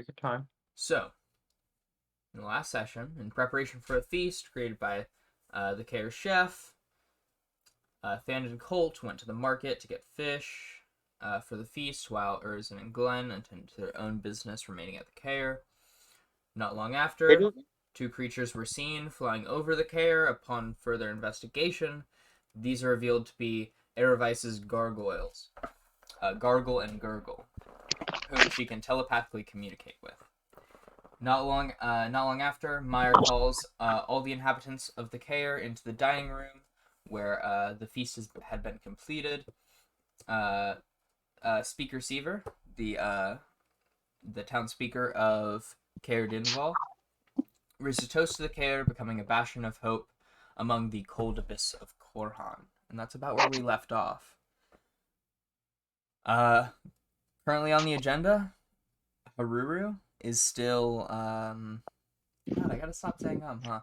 Take your time. So, in the last session, in preparation for a feast created by the Care chef, Thand and Colt went to the market to get fish for the feast, while Urzin and Glenn attended to their own business, remaining at the Care. Not long after, two creatures were seen flying over the Care. Upon further investigation, these are revealed to be Erevice's gargoyles, Gargle and Gurgle, whom she can telepathically communicate with. Not long after, Meyer calls all the inhabitants of the Care into the dining room, where the feast had been completed. Speaker Seaver, the town speaker of Care Dinval, raised a toast to the Care, becoming a bastion of hope among the cold abyss of Korhan. And that's about where we left off. Currently on the agenda, Haruru is still, God, I gotta stop saying huh?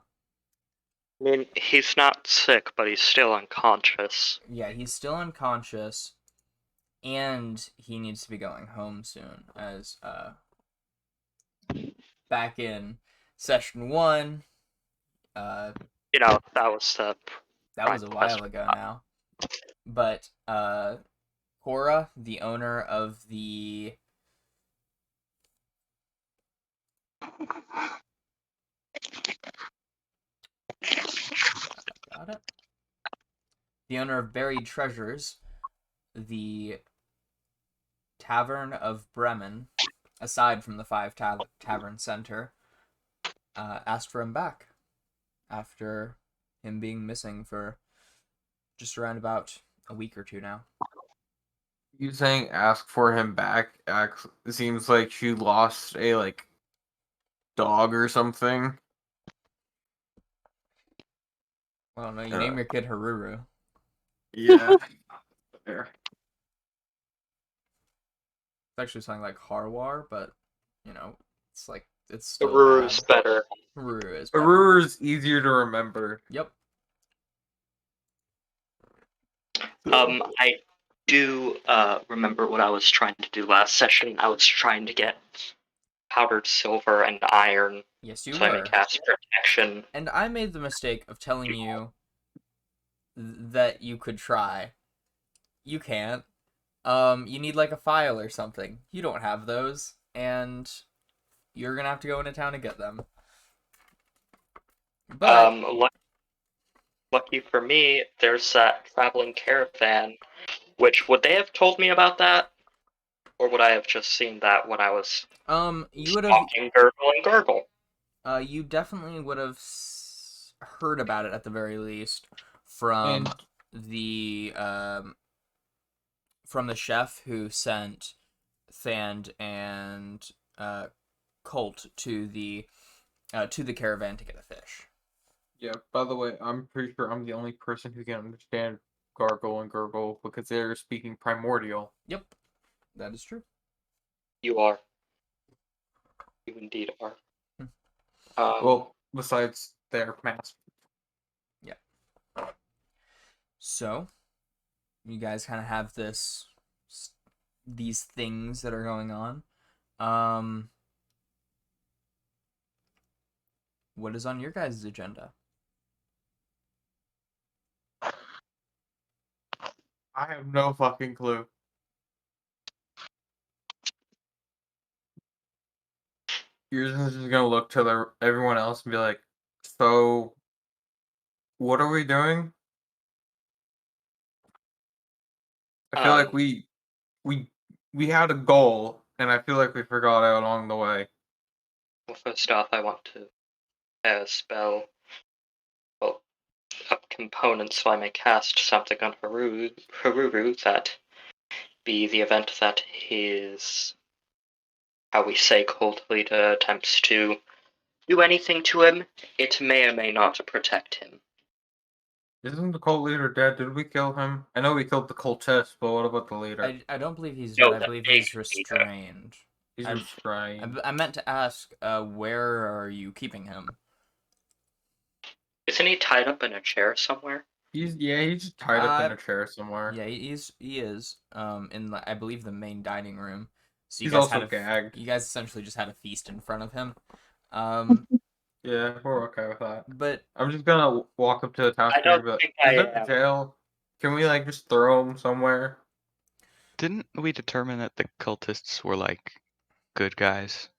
I mean, he's not sick, but he's still unconscious. Yeah, he's still unconscious, and he needs to be going home soon, as, back in session 1, That was the... that was a while ago now, but, Cora, the owner of the... Got it? The owner of Buried Treasures, the Tavern of Bremen, aside from the 5 Tavern Center, asked for him back after him being missing for just around about a week or two now. You saying ask for him back? It seems like she lost a dog or something. Well, no, you name your kid Haruru. Yeah. There. It's actually something like Harwar, but it's still Haruru's bad. better. Haruru is better. Haruru's easier to remember. Yep. I do remember what I was trying to do last session. I was trying to get powdered silver and iron. Yes, you so were. I may cast protection. And I made the mistake of telling you that you could try. You can't. You need a file or something. You don't have those, and you're gonna have to go into town and get them. But lucky for me, there's that traveling caravan. Which, would they have told me about that? Or would I have just seen that when I was you would have talking Gurgle and Gurgle? You definitely would have heard about it at the very least from the chef who sent Thand and Colt to the caravan to get a fish. Yeah, by the way, I'm pretty sure I'm the only person who can understand Gargle and Gurgle because they're speaking primordial. Yep, that is true. You are. You indeed are. Well, besides their mask. Yeah. So, you guys kind of have these things that are going on. What is on your guys' agenda? I have no fucking clue. You're just gonna look to everyone else and be like, so, what are we doing? I feel like we had a goal, and I feel like we forgot it along the way. Well, first off, I want to spell up components so I may cast something on Haruru that be the event that his, how we say, cult leader attempts to do anything to him, it may or may not protect him. Isn't the cult leader dead? Did we kill him? I know we killed the cultist, but what about the leader? I don't believe he's dead. I believe he's restrained. He's restrained. I meant to ask, where are you keeping him? Isn't he tied up in a chair somewhere? He's just tied up in a chair somewhere. Yeah, he is. In I believe the main dining room. So you He's guys had also gagged. you guys essentially just had a feast in front of him. Yeah, we're okay with that. But I'm just gonna walk up to the I townspeople don't and be like, think "Is I there a am. jail? Can we like just throw him somewhere?" Didn't we determine that the cultists were like good guys?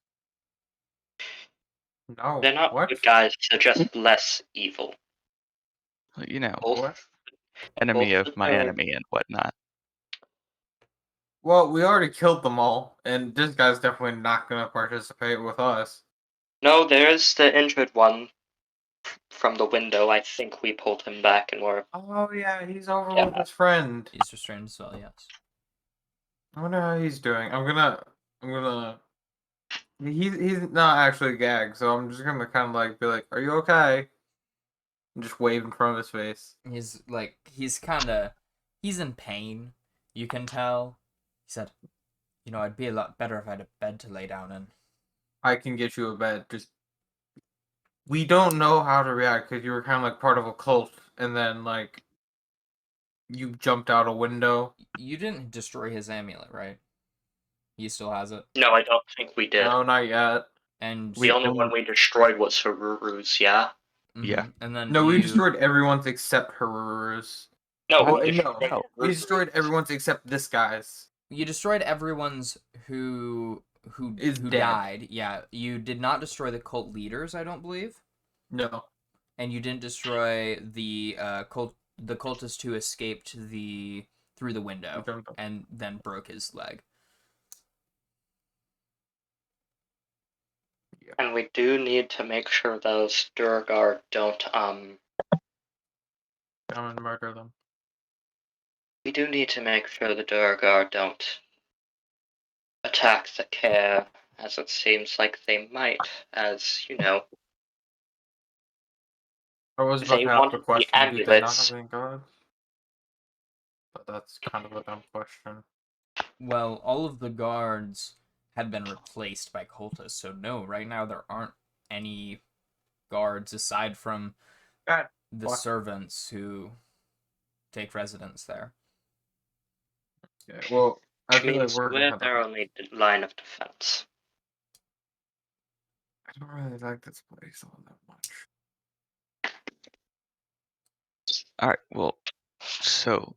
No. They're not What? good guys, they're just less evil. You know, Both, What? enemy both of the my Durg enemy and whatnot. Well, we already killed them all, and this guy's definitely not gonna participate with us. No, there's the injured one from the window. I think we pulled him back and we're. Oh yeah, he's over Yeah. with his friend. he's restrained as well, yes. I wonder how he's doing. I'm gonna. He's not actually gagged, so I'm just gonna kind of like be like, "Are you okay?" And just wave in front of his face. He's in pain. You can tell. He said, I'd be a lot better if I had a bed to lay down in. I can get you a bed. Just we don't know how to react because you were kind of like part of a cult, and then like you jumped out a window. You didn't destroy his amulet, right? He still has it. No, I don't think we did. No, not yet. And The only one we destroyed was Haruru's, yeah? Yeah. And then No, we destroyed everyone's except Haruru's. No, Well, we no, destroyed we Haruru's. destroyed everyone's except this guy's. You destroyed everyone's who Is dead. died. Yeah, you did not destroy the cult leaders, I don't believe, No. and you didn't destroy the cultist who escaped through the window and then broke his leg. Yeah. And we do need to make sure those Durgar don't Come and murder them. we do need to make sure the Durgar don't attack the care, as it seems like they might, as you know. I was about They to ask the wanted the question, do they not amulets. have any guards? But that's kind of a dumb question. Well, all of the guards had been replaced by cultists, so no, right now there aren't any guards aside from God, the servants who take residence there. yeah, well, I Which feel like means we're gonna we're have their only line of defense. I don't really like this place all that much. All right. Well, so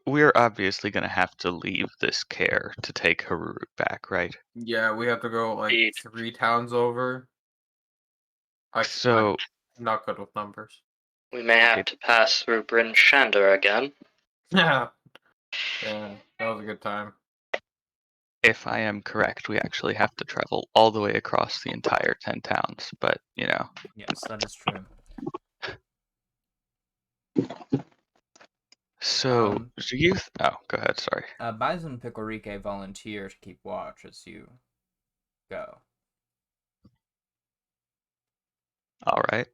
we're obviously gonna have to leave this care to take Haruru back, right? Yeah, we have to go like Indeed. 3 towns over. So I'm not good with numbers. We may have to pass through Bryn Shander again. Yeah. Yeah, that was a good time. if I am correct, we actually have to travel all the way across the entire 10 towns. But Yes, that is true. So do you? Oh, go ahead. Sorry. Bison and Pickle volunteer to keep watch as you go. All right.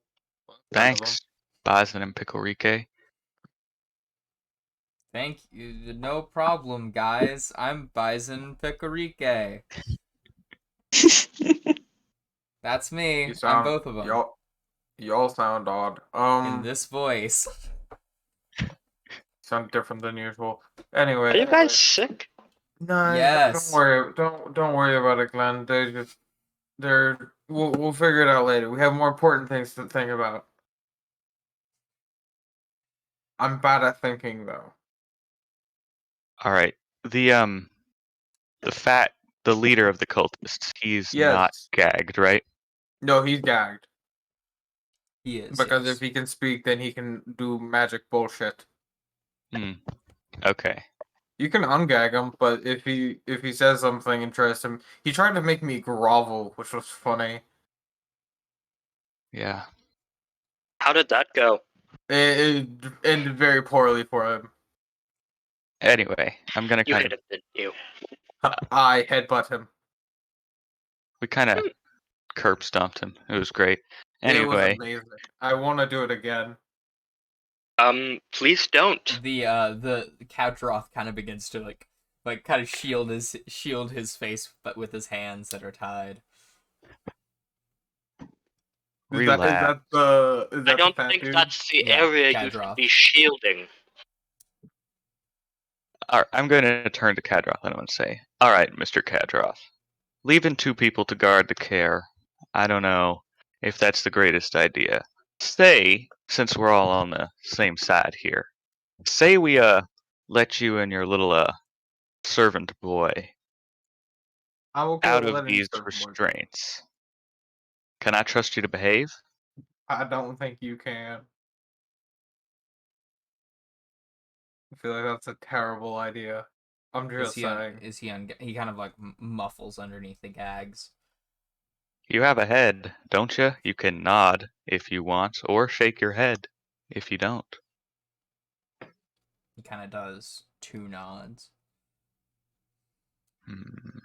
Thanks, Bison and Pickle Rique. Thank you. No problem, guys. I'm Bison Picorique. That's me. I'm both of them. Y'all sound odd. In this voice. Sound different than usual. Anyway. Are you guys sick? No, Yes. Don't worry about it, Glenn. We'll figure it out later. We have more important things to think about. I'm bad at thinking though. All right. The leader of the cultists, he's not Yes. gagged, right? No, he's gagged. He is. Because yes. if he can speak, then he can do magic bullshit. Okay. You can ungag him, but if he says something interesting, he tried to make me grovel, which was funny. Yeah. How did that go? It ended very poorly for him. Anyway, I'm gonna You kind hit of. him, didn't you? I headbutt him. We kind of curb stomped him. It was great. It was Anyway, amazing. I want to do it again. Please don't. The Couchroth kind of begins to like kind of shield his face, but with his hands that are tied. relax. I don't think that's the area you should be shielding. All right, I'm going to turn to Kadroth and I'm going to say, all right, Mr. Kadroth, leaving 2 people to guard the care, I don't know if that's the greatest idea. Say, since we're all on the same side here, say we let you and your little servant boy I'm okay out with of letting these certain boys. restraints. Can I trust you to behave? I don't think you can. I feel like that's a terrible idea. I'm just saying. He kind of like muffles underneath the gags. You have a head, don't you? You can nod if you want, or shake your head if you don't. He kind of does 2 nods. Hmm.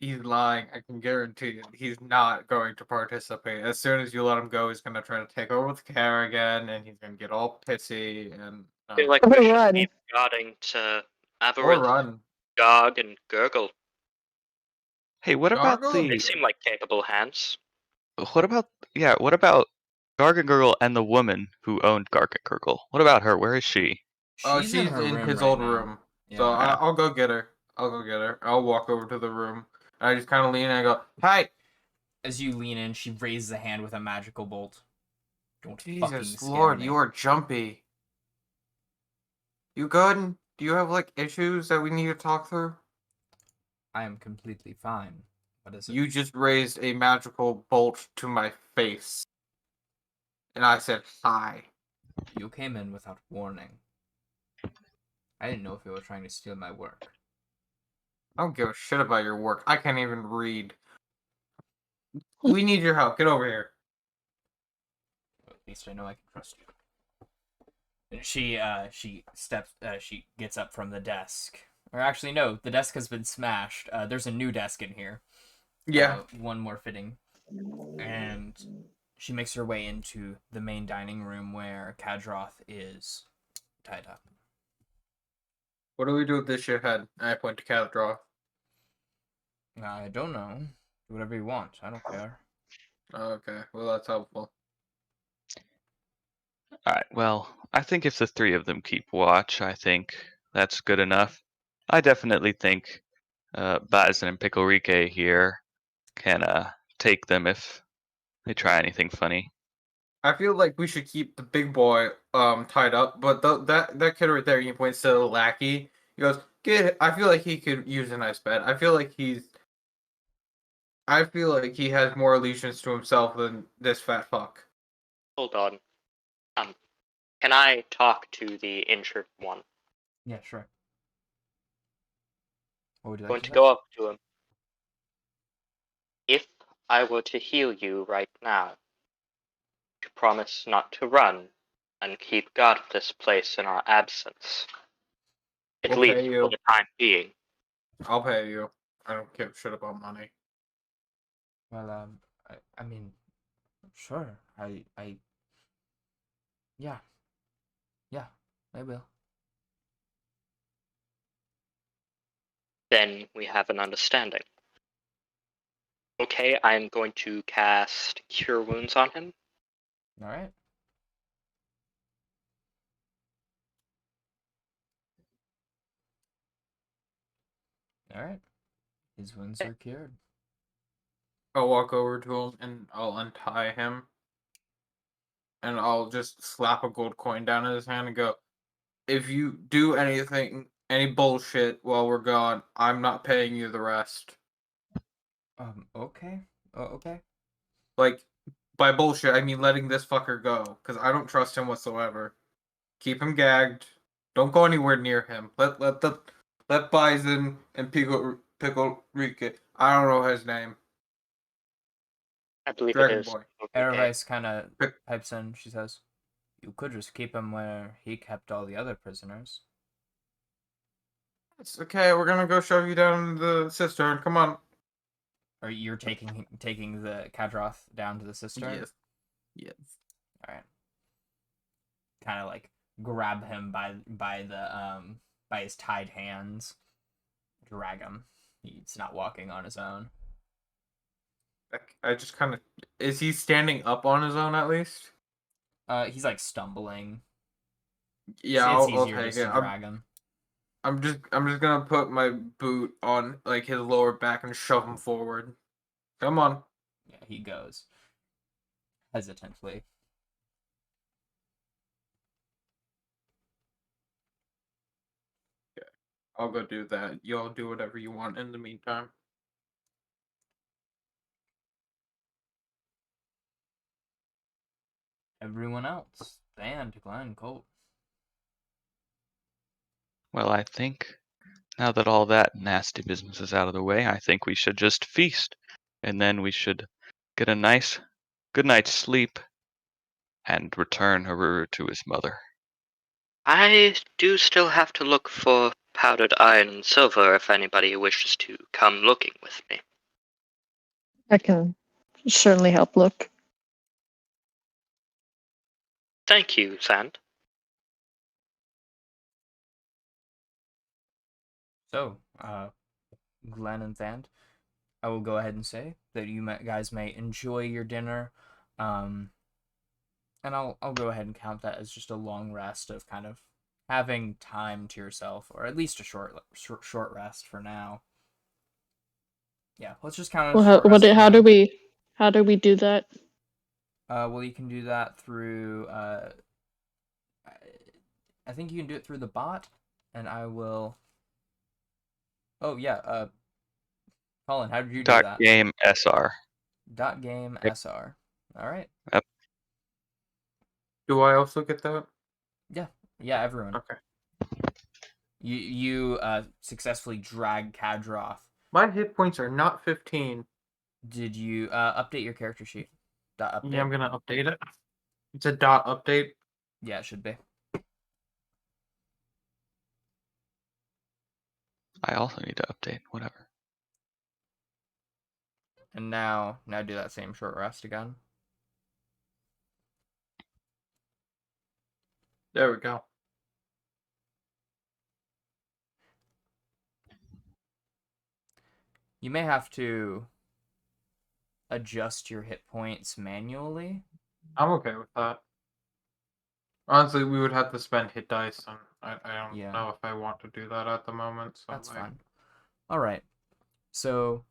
He's lying. I can guarantee you. He's not going to participate. As soon as you let him go, he's going to try to take over the car again, and he's going to get all pissy and. I feel like we should be guarding to Or Avarith, run. Garg, and Gurgle. Hey, what about Gargle? They the seem like capable hands. what about Gargangurgle and the woman who owned Gargangurgle? What about her? Where is she? Oh, She's she's in her in room his right old now. room. So Yeah. I'll go get her. I'll walk over to the room. And I just kind of lean and I go, "Hey, As you lean in, she raises a hand with a magical bolt. Don't fucking Jesus scare Lord, me. you are jumpy. You good? Do you have like issues that we need to talk through?" I am completely fine. What is it? You just raised a magical bolt to my face. And I said, "Hi." You came in without warning. I didn't know if you were trying to steal my work. I don't give a shit about your work. I can't even read. We need your help. Get over here. At least I know I can trust you. And she gets up from the desk. Or actually, no, the desk has been smashed. There's a new desk in here. Yeah. One more fitting. And she makes her way into the main dining room where Kadroth is tied up. What do we do with this shithead? I point to Cathdraw. I don't know. Do whatever you want. I don't care. Okay, well that's helpful. All right. Well, I think if the 3 of them keep watch, I think that's good enough. I definitely think Bison and Pickle here can take them if they try anything funny. I feel like we should keep the big boy tied up, but that kid right there, he points to the lackey. He goes, "Get." I feel like he could use a nice bed. I feel like he has more allegiance to himself than this fat fuck. Hold on. Can I talk to the injured one? Yeah, sure. What would you I'm like going to to say? go up to him. If I were to heal you right now, you promise not to run and keep guard of this place in our absence. At We'll least pay for you. the time being. I'll pay you. I don't give a shit about money. Well, I mean, sure. Yeah, yeah, I will. Then we have an understanding. Okay, I'm going to cast Cure Wounds on him. All right. All right. His wounds are cured. I'll walk over to him and I'll untie him. And I'll just slap a gold coin down in his hand and go, "If you do anything, any bullshit while we're gone, I'm not paying you the rest." Okay. Oh, okay. Like, by bullshit, I mean letting this fucker go, because I don't trust him whatsoever. Keep him gagged. Don't go anywhere near him. Let Bison and Pickle Rique. I don't know his name. I believe it Dragon is. Boy. Okay. Erevice kind of Pick, pipes in. She says, "You could just keep him where he kept all the other prisoners." it's okay. We're gonna go shove you down in the cistern. Come on. Or you're taking the Kadroth down to the cistern. Yes. Yes. All right. Kind of like grab him by his tied hands, drag him. He's not walking on his own. I just kind of. Is he standing up on his own at least? He's like stumbling. Yeah, It's I'll easier take just it. to drag him. I'm just gonna put my boot on like his lower back and shove him forward. Come on. Yeah, he goes hesitantly. I'll go do that. Y'all do whatever you want in the meantime. Everyone else, Band, Glenn, Colt. Well, I think now that all that nasty business is out of the way, I think we should just feast. And then we should get a nice good night's sleep and return Haruru to his mother. I do still have to look for powdered iron and silver if anybody wishes to come looking with me. I can certainly help look. Thank you, Sand. So, Glenn and Thand, I will go ahead and say that you guys may enjoy your dinner, and I'll go ahead and count that as just a long rest of kind of having time to yourself, or at least a short rest for now. Yeah, let's just count it as a Well, short rest for how now. do we do that? Well, you can do that through. I think you can do it through the bot, and I will. Oh yeah. Colin, how did you do that? Game SR. .game Yep. SR. All right. Do I also get that? Yeah, everyone. Okay. You successfully drag Kadroth. My hit points are not 15. Did you update your character sheet? Update. Yeah, I'm gonna update it. It's a dot update. Yeah, it should be. I also need to update. Whatever. And now do that same short rest again. There we go. You may have to adjust your hit points manually. I'm okay with that. Honestly, we would have to spend hit dice, and I don't Yeah. know if I want to do that at the moment. So That's like, fine. All right. So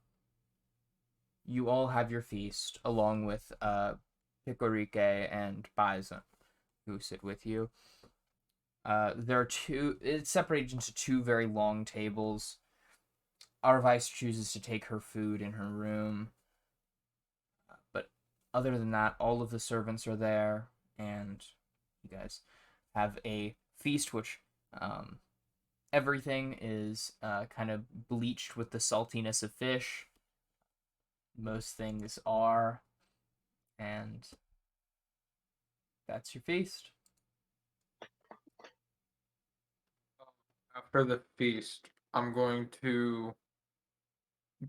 you all have your feast along with Picorike and Bison, who sit with you. There are two. It's separated into two very long tables. Arvice chooses to take her food in her room, but other than that, all of the servants are there, and you guys have a feast, which everything is kind of bleached with the saltiness of fish. Most things are, and that's your feast. after the feast, I'm going to.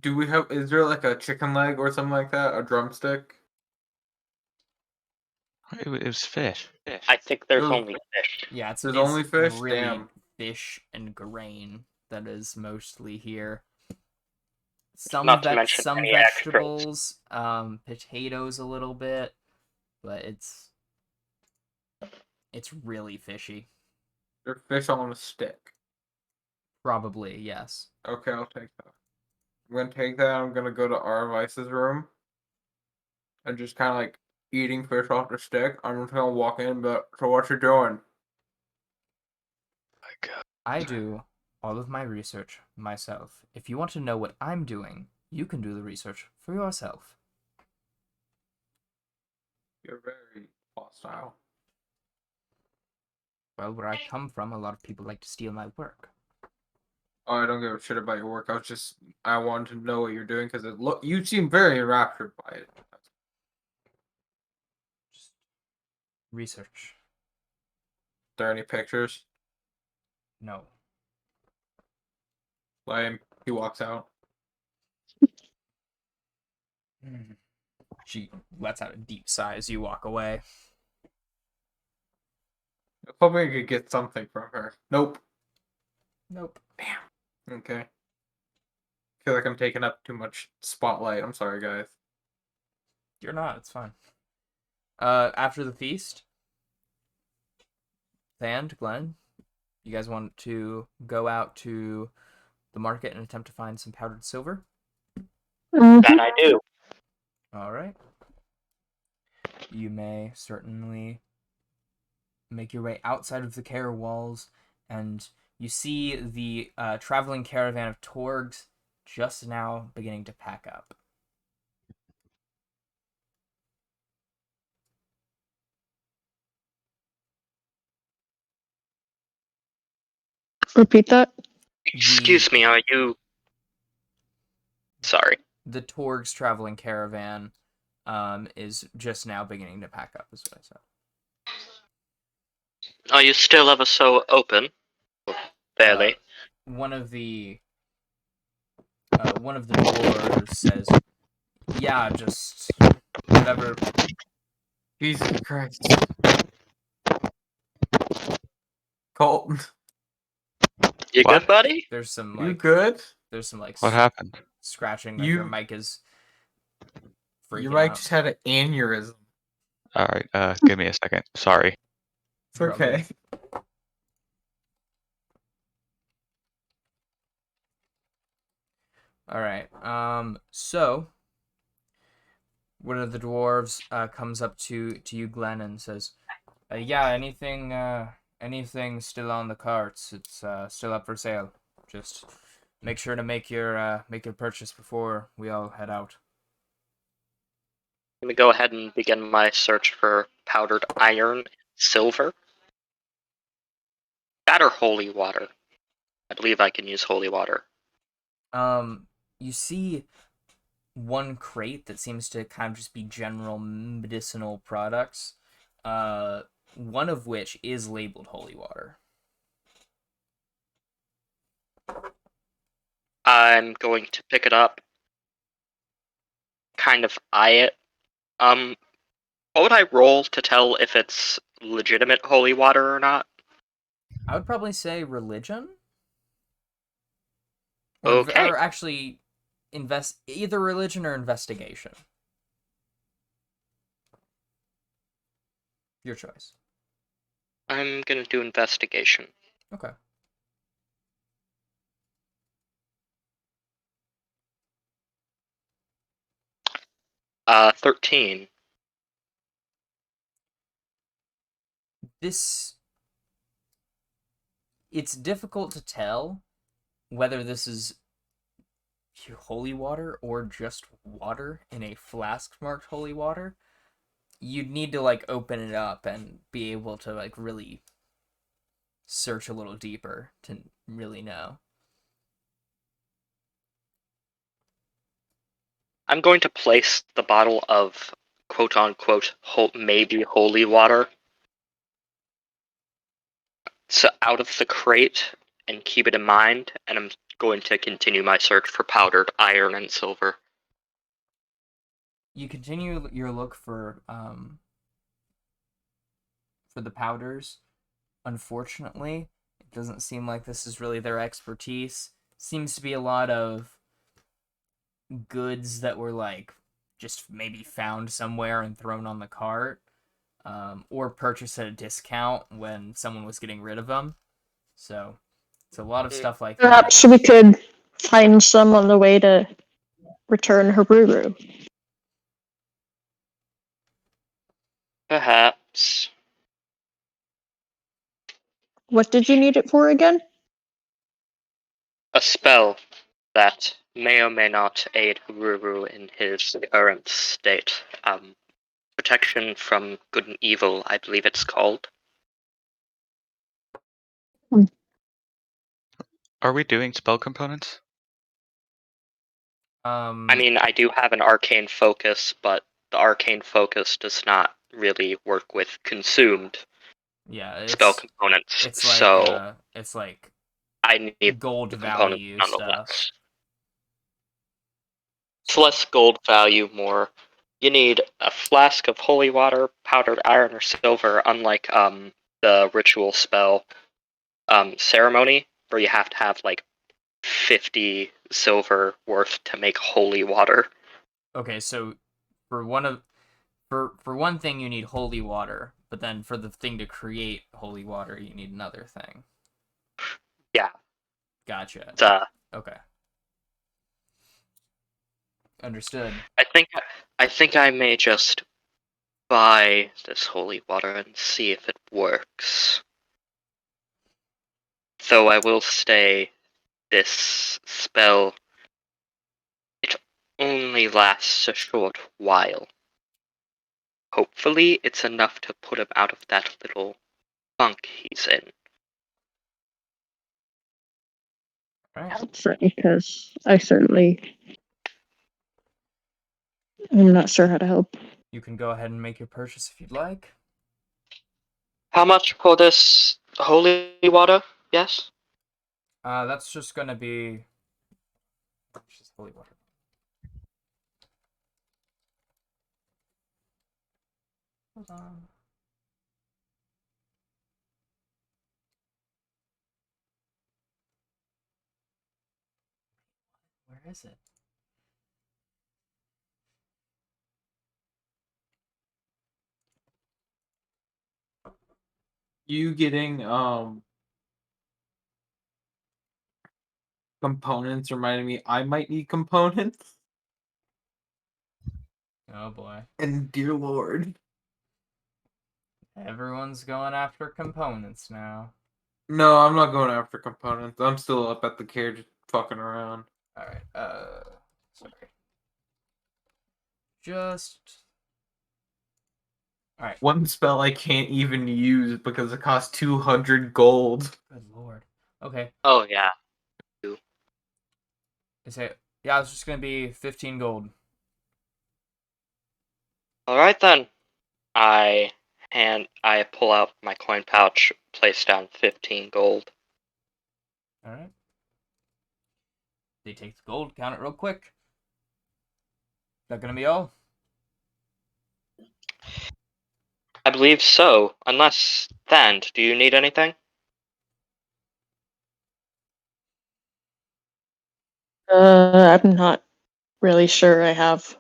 Do we have? Is there like a chicken leg or something like that? A drumstick? It was fish. I think there's Those- only fish. Yeah, it's only fish? really Damn. fish and grain that is mostly here. Some Not to mention some any extras. vegetables, potatoes a little bit, but it's really fishy. They're fish on a stick. Probably, yes. Okay, I'll take that. I'm gonna take that. I'm gonna go to Arvice's room and just kind of like eating fish off the stick. I'm just gonna walk in, but so what you doing? I do all of my research myself. If you want to know what I'm doing, you can do the research for yourself. You're very hostile. Well, where I come from, a lot of people like to steal my work. Oh, I don't give a shit about your work. I wanted to know what you're doing because you seem very enraptured by it. Just research. There any pictures? No. Lame. He walks out. She lets out a deep sigh as you walk away. I was hoping I could get something from her. Nope. Nope. Okay. Feel like I'm taking up too much spotlight. I'm sorry, guys. You're not. It's fine. After the feast, Thand, Glenn, You guys want to go out to the market and attempt to find some powdered silver? That I do. All right. You may certainly make your way outside of the care walls, and you see the traveling caravan of Torgs just now beginning to pack up. Repeat that. Excuse me, are you... Sorry. The Torgs traveling caravan is just now beginning to pack up, is what I said. Are you still ever so open? Barely. One of the dwarves says, "Yeah, just whatever." Jesus Christ. Colt, You What? good, buddy? There's some you like good? there's some like What happened? scratching. Like You- your mic is freaking Your mic out. just had an aneurysm. All right, give me a second. Sorry. It's okay. All right. So one of the dwarves comes up to you, Glenn, and says, "Yeah, anything still on the carts? It's still up for sale. Just make sure to make your purchase before we all head out." I'm gonna go ahead and begin my search for powdered iron, silver. That or holy water. I believe I can use holy water. You see one crate that seems to kind of just be general medicinal products. One of which is labeled holy water. I'm going to pick it up, kind of eye it. What would I roll to tell if it's legitimate holy water or not? I would probably say religion. Okay. Or actually, either religion or investigation. Your choice. I'm gonna do investigation. Okay. Uh, 13. It's difficult to tell whether this is holy water or just water in a flask marked holy water. You'd need to like open it up and be able to like really search a little deeper to really know. I'm going to place the bottle of quote-unquote maybe holy water so out of the crate and keep it in mind, and I'm going to continue my search for powdered iron and silver. You continue your look for the powders. Unfortunately, it doesn't seem like this is really their expertise. Seems to be a lot of goods that were like just maybe found somewhere and thrown on the cart, or purchased at a discount when someone was getting rid of them. So it's a lot of stuff like that. Perhaps we could find some on the way to return Haruru. Perhaps. What did you need it for again? A spell that may or may not aid Ruru in his current state. Protection from good and evil, I believe it's called. Are we doing spell components? I mean, I do have an arcane focus, but the arcane focus does not really work with consumed yeah, spell components. it's like so it's like I need gold the component value nonetheless. stuff. It's less gold value, more. You need a flask of holy water, powdered iron or silver, unlike the ritual spell ceremony, where you have to have like 50 silver worth to make holy water. Okay, so for one thing you need holy water, but then for the thing to create holy water you need another thing. Yeah. Gotcha. It's, Okay. Understood. I think I may just buy this holy water and see if it works. Though I will say this spell, it only lasts a short while. Hopefully, it's enough to put him out of that little funk he's in. Right. Helps it because I certainly am not sure how to help. You can go ahead and make your purchase if you'd like. How much for this holy water? Yes? That's just gonna be just holy water. Hold on. Where is it? You getting components reminded me I might need components. Oh boy. And dear lord. Everyone's going after components now. No, I'm not going after components. I'm still up at the cage fucking around. Alright, sorry. Just... Alright. One spell I can't even use because it costs 200 gold. Good lord. Okay. Oh, yeah. Yeah, it's just gonna be 15 gold. Alright then. I pull out my coin pouch, place down 15 gold. Alright. They take the gold, count it real quick. Is that gonna be all? I believe so. Unless, Thand, do you need anything? I'm not really sure I have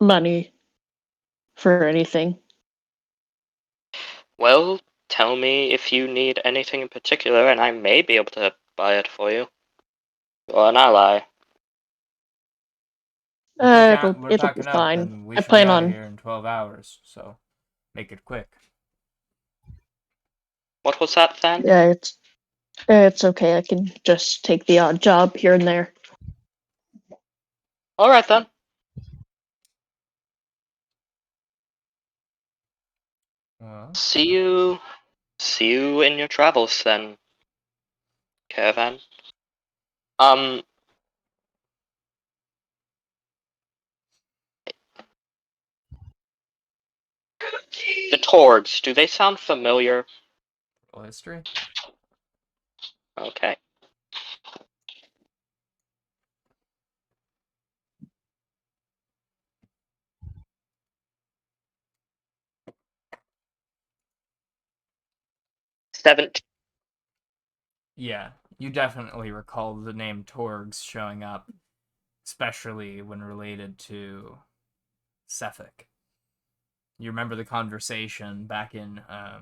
money for anything. Well, tell me if you need anything in particular, and I may be able to buy it for you. Or an ally. We're It'll be packing up, fine. and we I should be plan out of on. here in 12 hours, so make it quick. What was that, Thand? Yeah, it's okay. I can just take the odd job here and there. Alright then. Well, See you in your travels then, Caravan. The Torgs, do they sound familiar? roll history. Okay. Seventeen. Yeah, you definitely recall the name Torgs showing up, especially when related to Sefik. You remember the conversation back in, I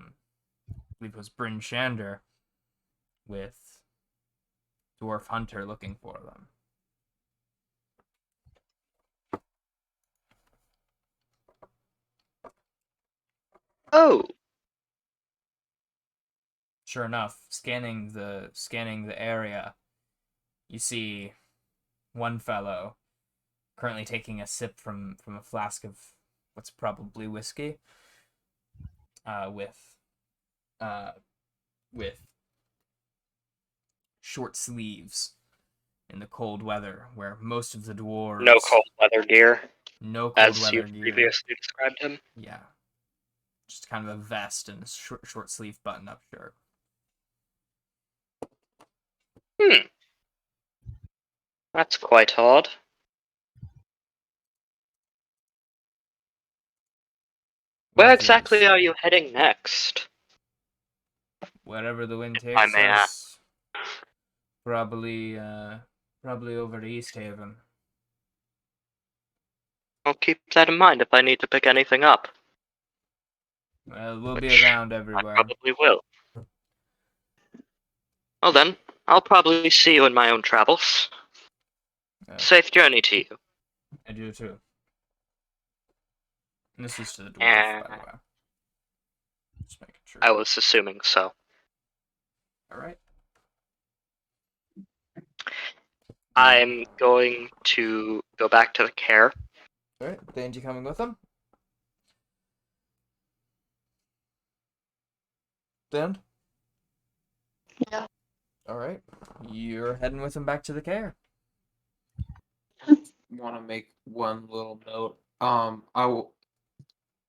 believe it was Bryn Shander, with Dwarf Hunter looking for them. Oh, Sure enough, scanning the area, you see one fellow currently taking a sip from a flask of what's probably whiskey, with short sleeves in the cold weather, where most of the dwarves no cold weather gear, no cold as weather you gear. previously described him. Yeah, just kind of a vest and a short sleeve button up shirt. That's quite odd. Where One of exactly these. are you heading next? Wherever the wind I takes may ask. us. Probably over to East Haven. I'll keep that in mind if I need to pick anything up. We'll be Which around I everywhere. probably will. Well then, I'll probably see you in my own travels. Yeah. Safe journey to you. I do too. And this is to the dwarf, by the way. Just making sure. I was assuming so. Alright. I'm going to go back to the care. Alright, Dandy coming with him? Dan? Yeah. Alright. You're heading with him back to the care. Want to make one little note.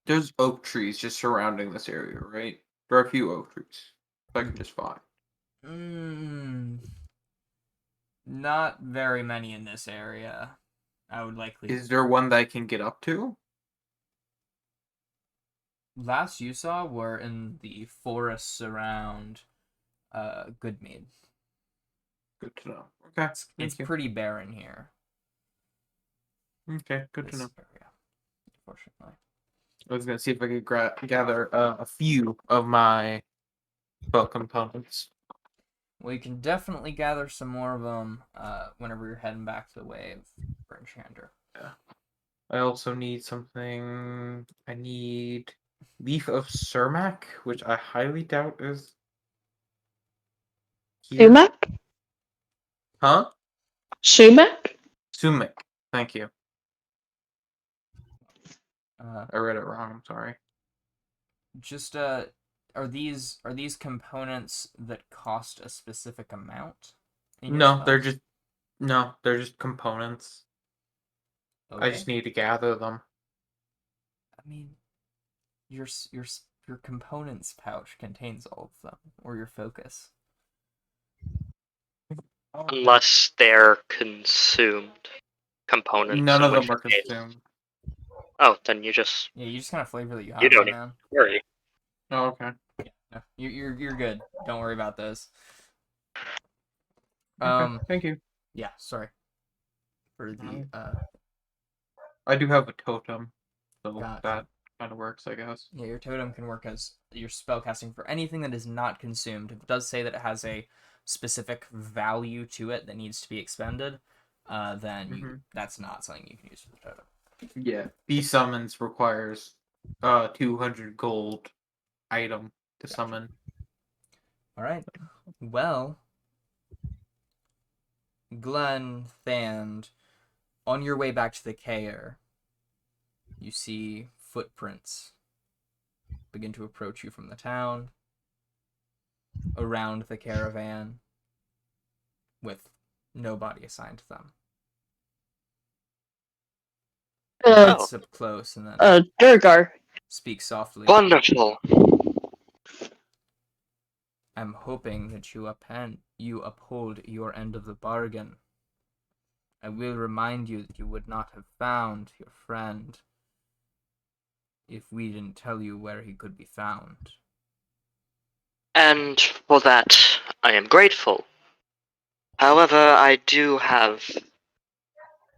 There's oak trees just surrounding this area, right? There are a few oak trees. I can just find. Not very many in this area. I would likely. Is there one that I can get up to? Last you saw were in the forests around Goodmead. Good to know. Okay, It's thank you. pretty barren here. Okay, good to This know. area, unfortunately. I was gonna see if I could gather a few of my spell components. Well, you can definitely gather some more of them whenever you're heading back to the wave for Enchanter. Yeah. I also need something. I need leaf of Cermak, which I highly doubt is here. Sumac? Huh? Sumac? Sumac. Thank you. Uh, I read it wrong. I'm sorry. just are these components that cost a specific amount? in your No, they're spells? just components. Okay. I just need to gather them. I mean, your components pouch contains all of them, or your focus. Unless they're consumed components. None in of them which are case- consumed. Oh, then you just Yeah, you just kind of flavor that you have You don't them, man. worry. Oh, okay. Yeah, no, you're good. Don't worry about those. Okay, thank you. Yeah, sorry. For the I do have a totem, so Gotcha. that kind of works, I guess. Yeah, your totem can work as your spell casting for anything that is not consumed. If it does say that it has a specific value to it that needs to be expended, then that's not something you can use for the totem. Yeah, Bee summons requires 200 gold item to Gotcha. summon. All right. Well, Glenn, Thand, on your way back to the Care, you see footprints begin to approach you from the town, around the caravan, with nobody assigned to them. Oh. Gets up close and then Durgar. speaks softly. Wonderful. I'm hoping that you uphold your end of the bargain. I will remind you that you would not have found your friend if we didn't tell you where he could be found. And for that, I am grateful. However, I do have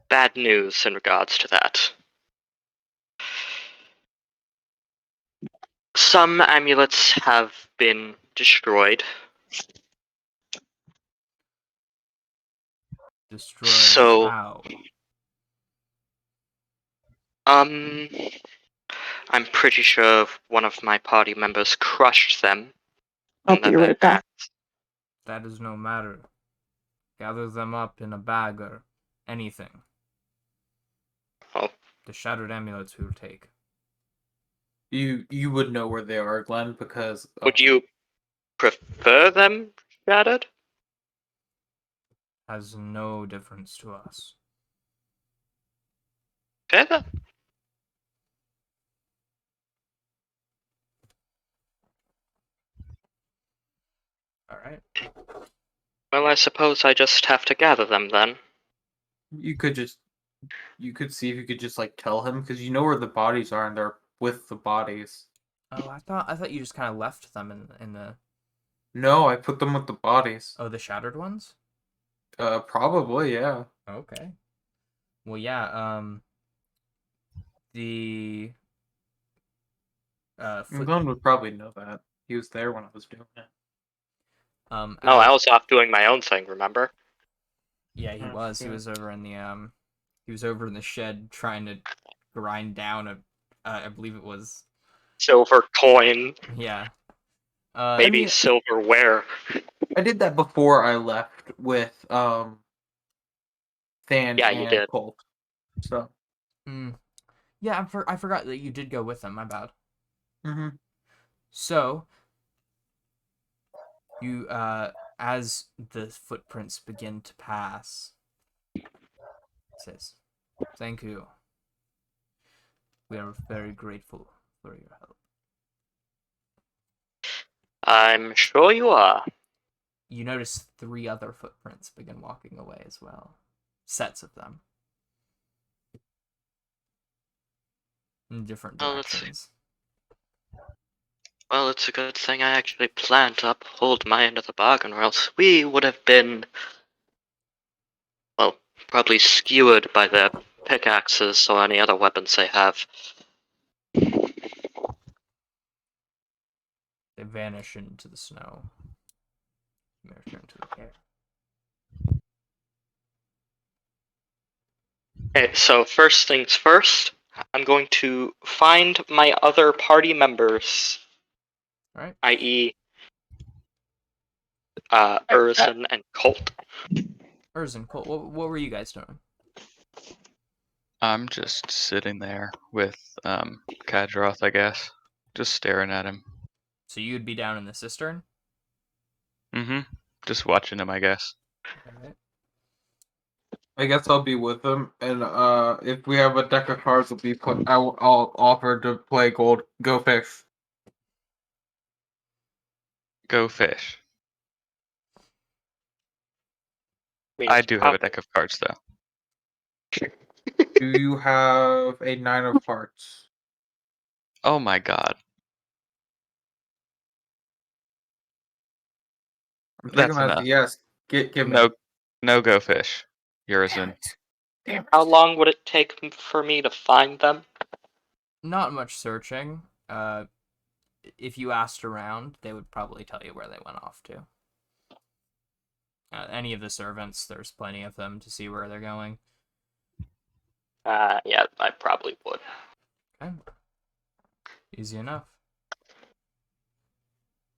bad news in regards to that. Some amulets have been destroyed. Destroyed So- how? I'm pretty sure one of my party members crushed them. I'll and be then they right back. That is no matter. Gather them up in a bag or anything. Oh. The shattered amulets we will take. You would know where they are, Glenn, because Would you prefer them shattered? Has no difference to us. Okay then. Alright. Well, I suppose I just have to gather them then. you could see if you could just like tell him, because you know where the bodies are and they're with the bodies. Oh, I thought you just kind of left them in the. No, I put them with the bodies. Oh, the shattered ones? Probably, yeah. Okay. Well, yeah, the Glenn would probably know that. He was there when I was doing it. No, I as- was off doing my own thing, remember? yeah, he was. He was over in the shed trying to grind down I believe it was, Silver coin, yeah. maybe mean- silverware. I did that before I left with Than Yeah, you and did. Colt. So. Yeah, I forgot that you did go with them. My bad. Mm-hmm. So, you as the footprints begin to pass, it says, "Thank you. We are very grateful for your help." I'm sure you are. You notice 3 other footprints begin walking away as well. Sets of them. In different Oh, directions. Well, it's a good thing I actually planned to uphold my end of the bargain, or else we would have been, well, probably skewered by their pickaxes or any other weapons they have. They vanish into the snow. You may return to the care. Okay, so first things first, I'm going to find my other party members, Alright? i.e., Urzin and Colt. Urzin, Colt, what were you guys doing? I'm just sitting there with Kadroth, I guess, just staring at him. So you'd be down in the cistern? Mm-hmm. Just watching him, I guess. Alright. I guess I'll be with them, and if we have a deck of cards, I'll offer to play Go Fish. Go fish. mean, I it's do have a deck of cards, though. Do you have a 9 of hearts? Oh my god. I'm taking That's that as a enough. yes. Give me. No go fish. Damn Urzin. it. Damn it. How long would it take for me to find them? Not much searching. If you asked around, they would probably tell you where they went off to. Any of the servants, there's plenty of them to see where they're going. Yeah, I probably would. Okay. Easy enough.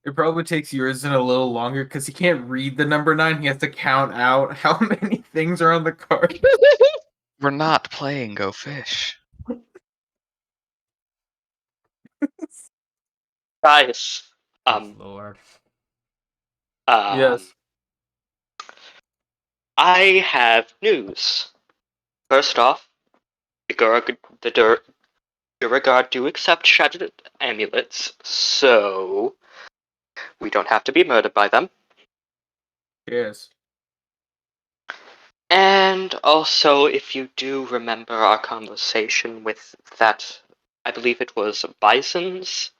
It probably takes yours in a little longer because he can't read the number 9. He has to count out how many things are on the card. We're not playing go fish. Guys, Good Lord. Yes. I have news. First off, the Duragard do accept shattered amulets, so we don't have to be murdered by them. Yes. And also, if you do remember our conversation with that, I believe it was Bison's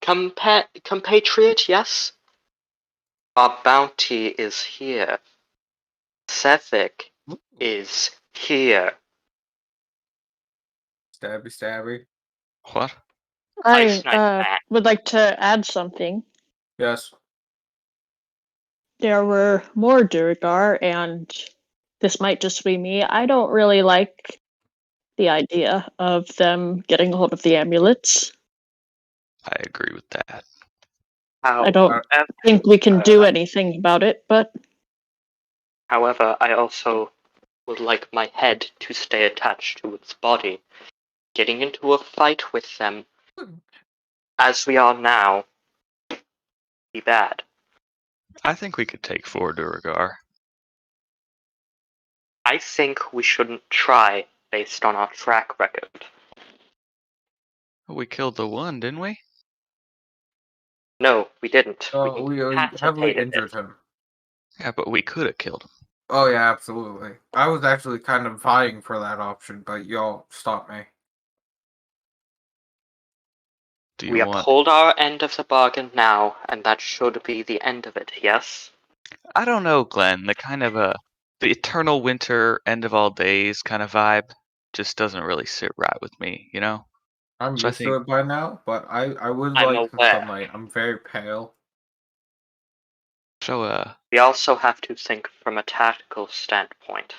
compatriot, yes? Our bounty is here. Sethic is here. Stabby, stabby. What? Ice I Knight back. would like to add something. Yes. There were more Duragar, and this might just be me. I don't really like the idea of them getting a hold of the amulets. I agree with that. I don't think we can do anything about it, but However, I also would like my head to stay attached to its body. Getting into a fight with them, as we are now, be bad. I think we could take 4 Duragar. I think we shouldn't try based on our track record. We killed the one, didn't we? No, we didn't. We heavily incapacitated injured it. him. Yeah, but we could have killed him. Oh yeah, absolutely. I was actually kind of vying for that option, but y'all stopped me. Do We you want... uphold our end of the bargain now, and that should be the end of it, yes? I don't know, Glenn. The kind of the eternal winter, end of all days kind of vibe just doesn't really sit right with me, you know? I'm So I used to think it by now, but I would I'm like some aware. sunlight. I'm very pale. So, We also have to think from a tactical standpoint.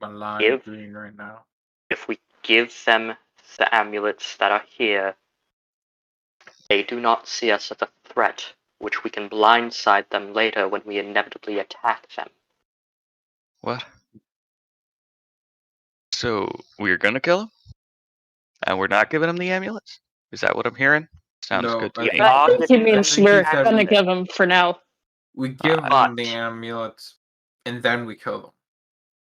I'm a lime If green right now. if we give them the amulets that are here, they do not see us as a threat, which we can blindside them later when we inevitably attack them. what? So we're gonna kill him, and we're not giving him the amulets? Is that what I'm hearing? Sounds No, good to I We me. think, are I think he giving I them means think he we're said gonna amulets, give him for now. we give them but the amulets, and then we kill them.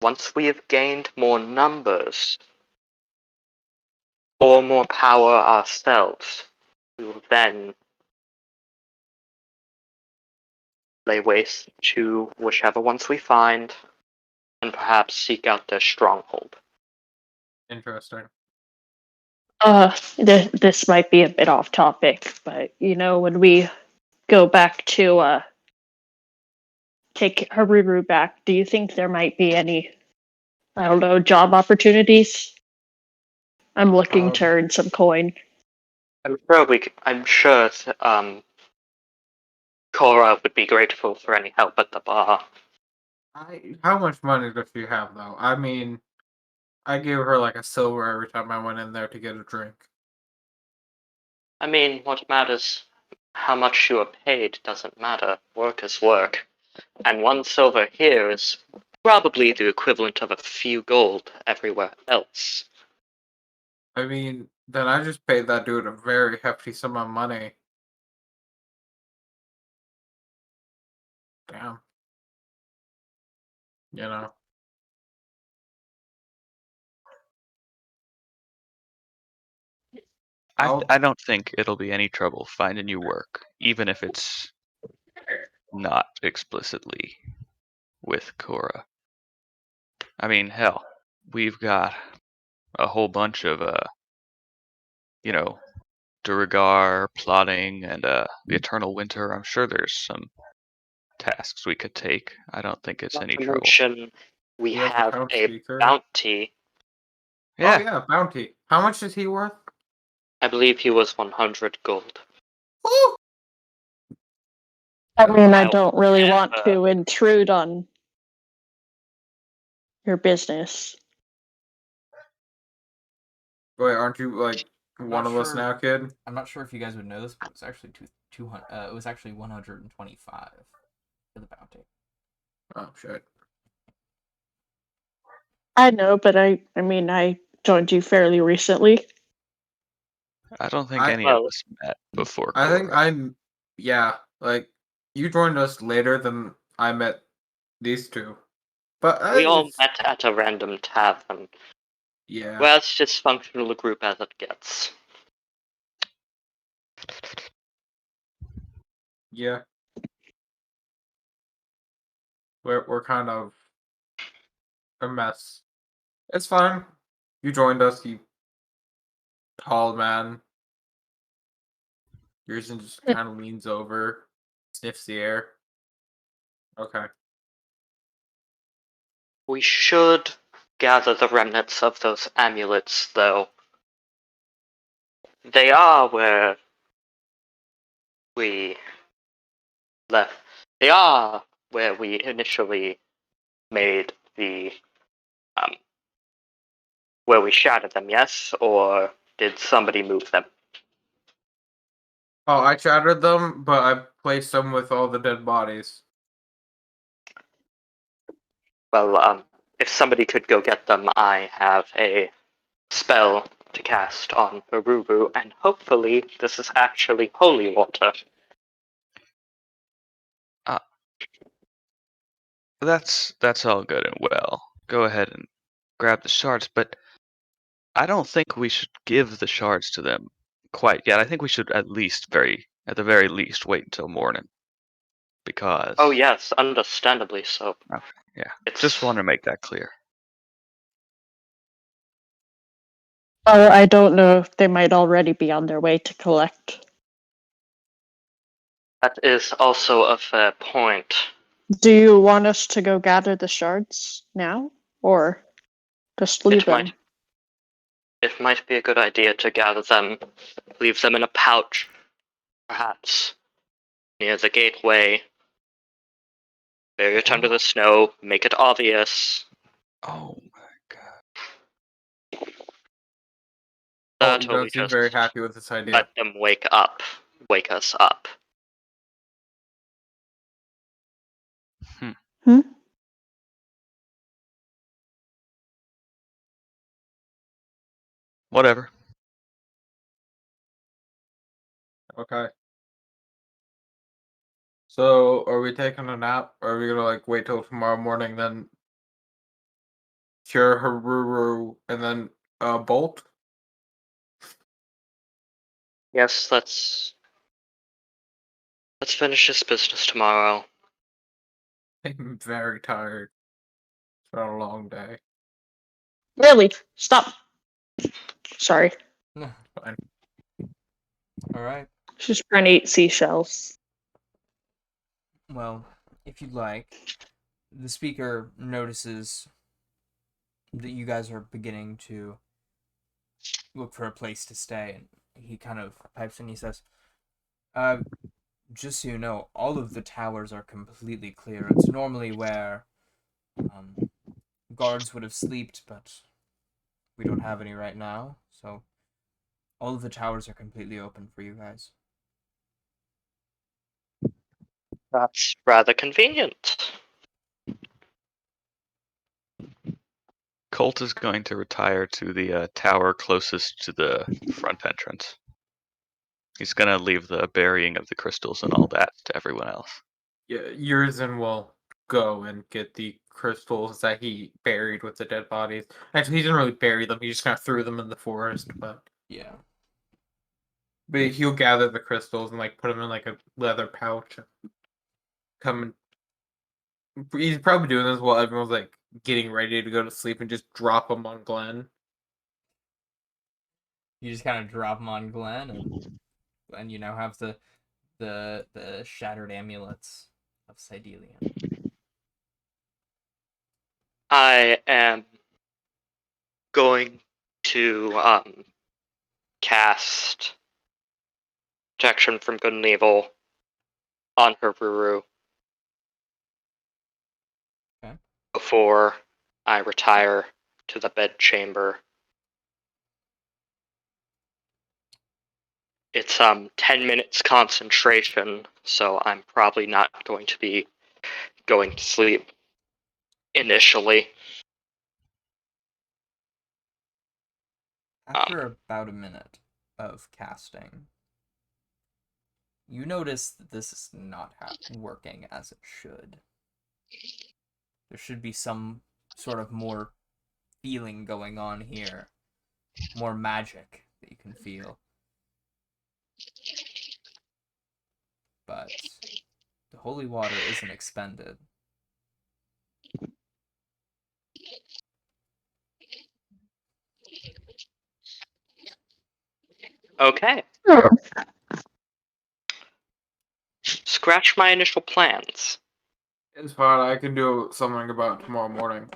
once we have gained more numbers or more power ourselves, we will then lay waste to whichever ones we find, and perhaps seek out their stronghold. Interesting. This might be a bit off topic, but when we go back to take Haruru back, do you think there might be any, I don't know, job opportunities? I'm looking to Um, earn some coin. I'm sure Korra would be grateful for any help at the bar. how much money does she have though? I mean, I gave her like a silver every time I went in there to get a drink. I mean, what matters, how much you are paid doesn't matter. Work is work. And 1 silver here is probably the equivalent of a few gold everywhere else. I mean, then I just paid that dude a very hefty sum of money. Damn. You know. I don't think it'll be any trouble finding you work, even if it's not explicitly with Korra. I mean, hell, we've got a whole bunch of you know, Duragar plotting and the Eternal Winter. I'm sure there's some tasks we could take. I don't think it's Not any to trouble. mention, we He has the have town a speaker. bounty. Oh Yeah, yeah, bounty. How much is he worth? I believe he was 100 gold. Woo! I mean, I However, don't really want to intrude on your business. Wait, aren't you like I'm one not of us sure. now, kid? I'm not sure if you guys would know this, but it's actually 200. It was actually 125 for the bounty. Oh shit. I know, but I mean, I joined you fairly recently. I don't think I any of well, us met before I think Korra. yeah, like you joined us later than I met these two. But we all it's met at a random tavern. yeah. Well, as dysfunctional a group as it gets. Yeah. We're kind of a mess. It's fine. You joined us, you tall man. Yours just kind of leans over, sniffs the air. Okay. We should gather the remnants of those amulets, though. They are where we left. They are where we initially made the where we shattered them, yes? Or did somebody move them? Oh, I shattered them, but I placed them with all the dead bodies. Well, if somebody could go get them, I have a spell to cast on Haruru, and hopefully this is actually holy water. That's all good and well. Go ahead and grab the shards, but I don't think we should give the shards to them quite yet. I think we should at the very least, wait until morning. Because Oh yes, understandably so. okay, yeah, It's just want to make that clear. Well, I don't know if they might already be on their way to collect. that is also a fair point. Do you want us to go gather the shards now, or just leave them? It might be a good idea to gather them, leave them in a pouch, perhaps near the gateway, Bury it under the snow. Make it obvious. Oh my god. Oh, he Until we does seem just very happy with this idea. let them wake up. Wake us up. Hmm? Whatever. Okay. So, are we taking a nap, or are we gonna like wait till tomorrow morning, then cure Haruru, and then bolt? Yes, let's finish this business tomorrow. I'm very tired. It's been a long day. Really? Stop. Sorry. Fine. All right. She's trying to eat seashells. Well, if you'd like, the speaker notices that you guys are beginning to look for a place to stay, and he kind of pipes in. He says, just so you know, all of the towers are completely clear. It's normally where guards would have slept, but we don't have any right now, so all of the towers are completely open for you guys. That's rather convenient. Colt is going to retire to the tower closest to the front entrance. He's going to leave the burying of the crystals and all that to everyone else. Yeah, Yurzin will go and get the crystals that he buried with the dead bodies. Actually, he didn't really bury them; he just kind of threw them in the forest. But Yeah. he'll gather the crystals and like put them in like a leather pouch. Come and he's probably doing this while everyone's like getting ready to go to sleep and just drop them on Glenn. You just kind of drop them on Glenn, and you now have the shattered amulets of Sidelian. I am going to cast Protection from Good and Evil on Haruru. Okay. Before I retire to the bedchamber. It's 10 minutes concentration, so I'm probably not going to be going to sleep initially. After about a minute of casting, you notice that this is not working as it should. There should be some sort of more feeling going on here, more magic that you can feel. But the holy water isn't expended. Okay. Scratch my initial plans. It's fine. I can do something about it tomorrow morning.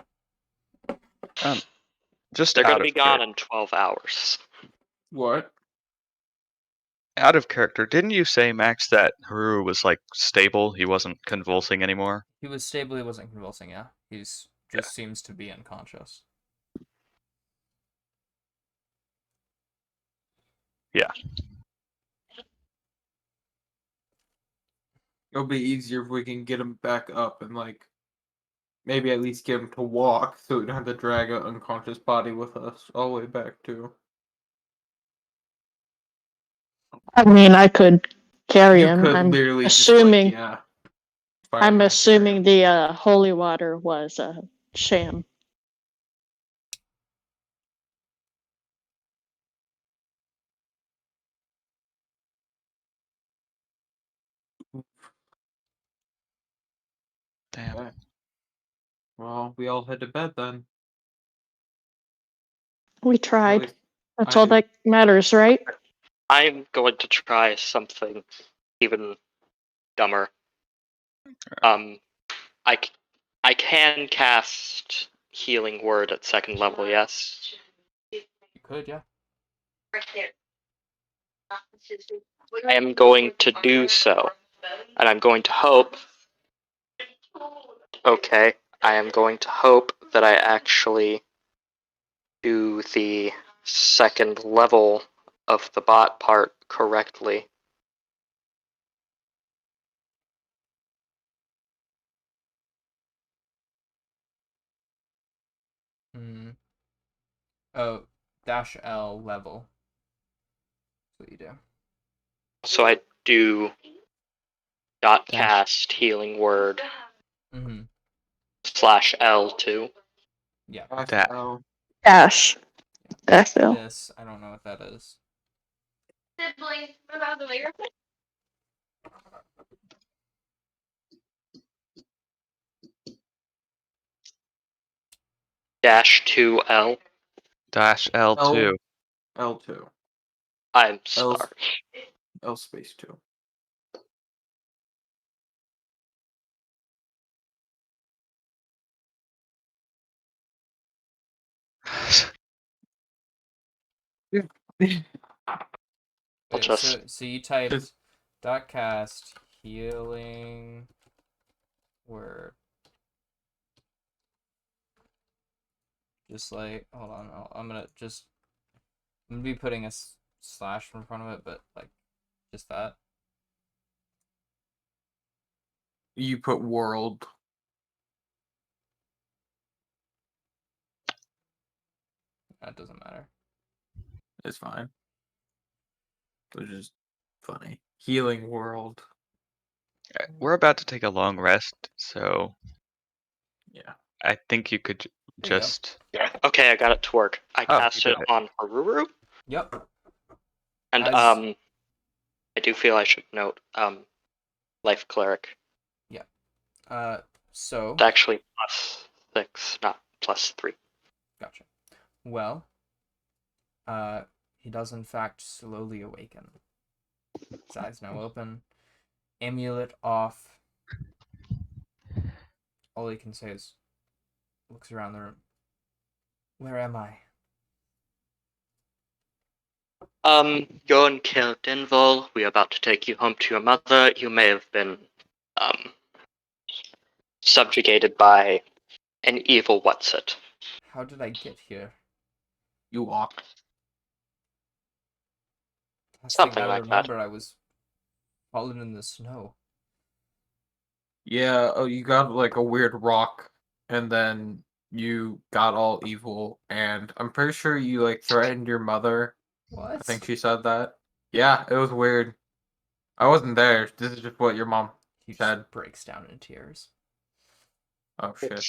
Just They're going out to of be gone character. in 12 hours. What? Out of character, didn't you say, Max, that Haru was like stable? He wasn't convulsing anymore. He was stable, he wasn't convulsing, yeah. He's just seems to be unconscious. Yeah. It'll be easier if we can get him back up and like maybe at least get him to walk, so we don't have to drag an unconscious body with us all the way back to. I mean, I could carry him. could I'm literally assuming. just like, I'm Spider-Man assuming the holy water was a sham. Damn. Okay. Well, we all head to bed then. We At tried. least That's I all did. that matters, right? I'm going to try something even dumber. I can cast Healing Word at 2nd level, yes? You could, yeah. I am going to do so. And I'm going to hope Okay, I am going to hope that I actually do the second level of the bot part correctly. Hmm. Oh, -L level. That's what you do. So I do dot cast healing word Mm-hmm. /L2. Yeah. That. Oh. Dash. Dash L. This, I don't know what that is. Siblings, move out of the way. -2L. -L2. L2. I'm L sorry. L space 2. Wait, just- so you typed Just- dot cast healing word. Just like, hold on, I'm gonna be putting a slash in front of it, but like, just that. You put world. That doesn't matter. It's fine. Which is funny. Healing world. We're about to take a long rest, so Yeah. I think you could There you go. just. Okay, I got it to work. I Oh, cast you it did it. on Haruru, Yep. and As- I do feel I should note life cleric. So It's actually +6, not +3. gotcha. Well, he does in fact slowly awaken. His eyes now open. Amulet off. All he can say is, looks around the room. Where am I? Go and kill Dinval. We're about to take you home to your mother. You may have been subjugated by an evil what's-it. How did I get here? You walk. Last Something thing I like that. remember, I was falling in the snow. Yeah, oh, you got like a weird rock, and then you got all evil, and I'm pretty sure you like threatened your mother. What? I think she said that. Yeah, it was weird. I wasn't there. This is just what your mom He just said. breaks down in tears. Oh shit.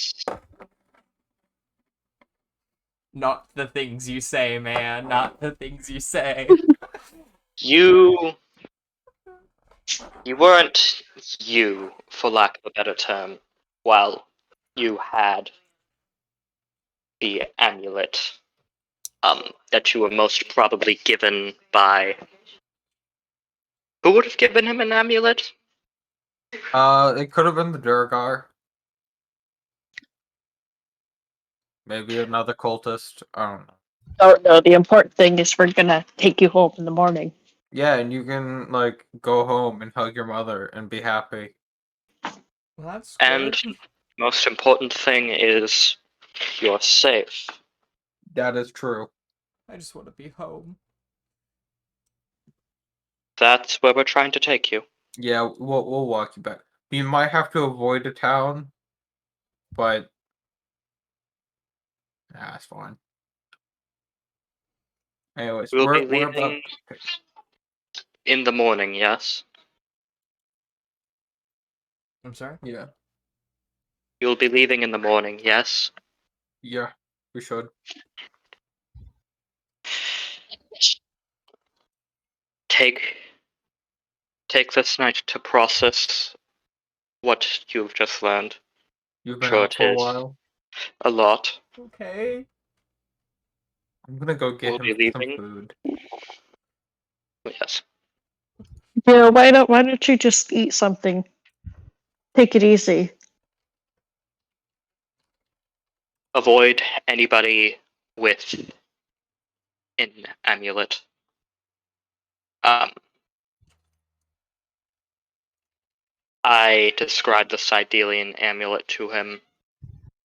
Not the things you say, man. Not the things you say. You weren't you, for lack of a better term, while you had the amulet that you were most probably given by. Who would have given him an amulet? It could have been the Durgar. Maybe another cultist. I don't know. Oh no, the important thing is we're gonna take you home in the morning. Yeah, and you can like go home and hug your mother and be happy. Well, that's And good. most important thing is you're safe. That is true. I just want to be home. That's where we're trying to take you. Yeah, we'll walk you back. You might have to avoid a town, but that's fine. Anyways, We'll be we're about. leaving in the morning, yes? I'm sorry? Yeah, You'll be leaving in the morning, yes? yeah, we should. Take this night to process what you've just learned. You've been Sure out it for a is. while. A lot. Okay. I'm gonna go get We'll him be some leaving. food. Yes. Yeah, why don't you just eat something? Take it easy. Avoid anybody with an amulet. Um, I described the Cydelian amulet to him,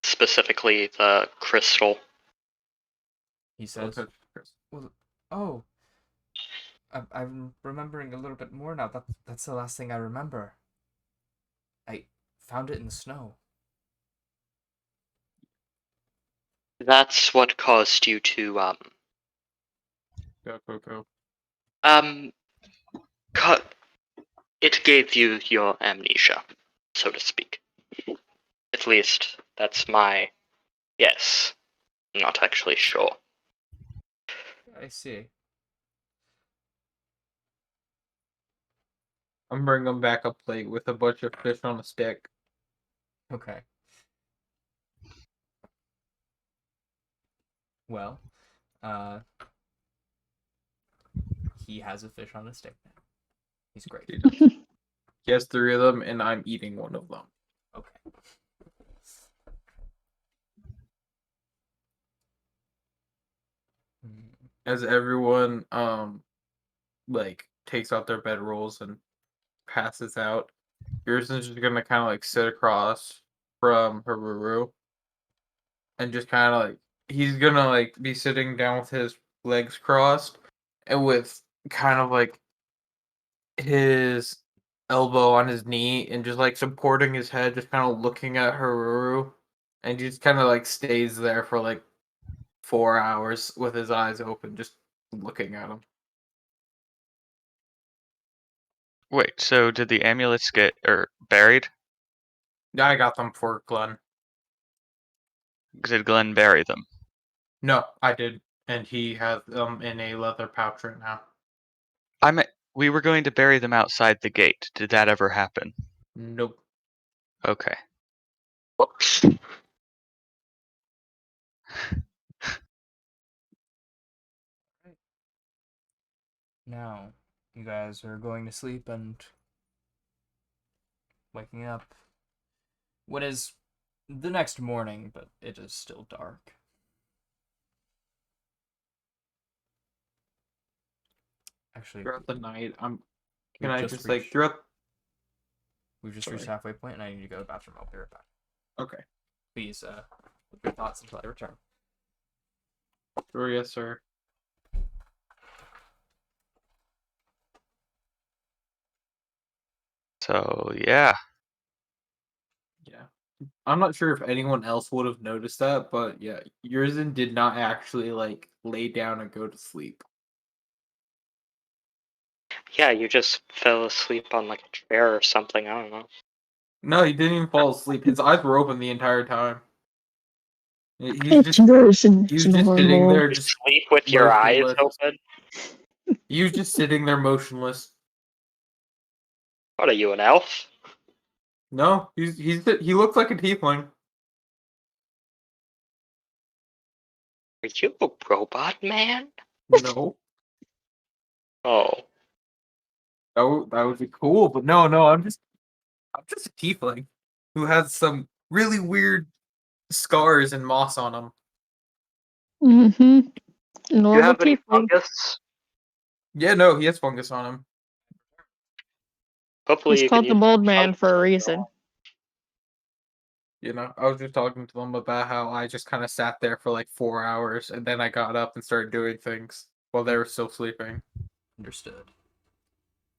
specifically the crystal. He says, Okay. "Well, oh, I'm remembering a little bit more now. That's the last thing I remember. I found it in the snow." That's what caused you to Go. cut. It gave you your amnesia, so to speak. At least that's my yes. I'm not actually sure. I see. I'm bringing him back a plate with a bunch of fish on a stick. Okay. Well, uh, he has a fish on a stick now. He's great. He does. He has 3 of them, and I'm eating one of them. Okay. As everyone like takes out their bedrolls and passes out, Pearson's just gonna kind of like sit across from Haruru and just kind of like he's gonna like be sitting down with his legs crossed and with kind of like his elbow on his knee and just like supporting his head, just kind of looking at Haruru, and he just kind of like stays there for like 4 hours with his eyes open, just looking at him. Wait, so did the amulets get buried? Yeah, I got them for Glenn. Did Glenn bury them? No, I did, and he has them in a leather pouch right now. I meant we were going to bury them outside the gate. Did that ever happen? Nope. Okay. Whoops. Now, you guys are going to sleep and waking up. What is the next morning, but it is still dark. Actually, Throughout the night, Can we've I just just like reached- throughout? We've just Sorry. reached halfway point, and I need to go to the bathroom. I'll be right back. Okay. Please, with your thoughts until I return. Sure, yes, sir. So yeah. Yeah. I'm not sure if anyone else would have noticed that, but yeah, Yurzin did not actually like lay down and go to sleep. Yeah, you just fell asleep on like a chair or something. I don't know. No, he didn't even fall asleep. His eyes were open the entire time. He's It's just yours and he it's was just sitting normal. there, You just sleep with your eyes motionless. open. He was just sitting there motionless. What are you, an elf? No, he looks like a tiefling. Are you a robot man? No, Oh, that would be cool, but no, I'm just a tiefling who has some really weird scars and moss on him. Mm-hmm. do you Normal have any tiefling. fungus? Yeah, no, he has fungus on him. Hopefully He's you can called the use mold that man fungus for a to reason. You know, I was just talking to them about how I just kind of sat there for like 4 hours and then I got up and started doing things while they were still sleeping. Understood.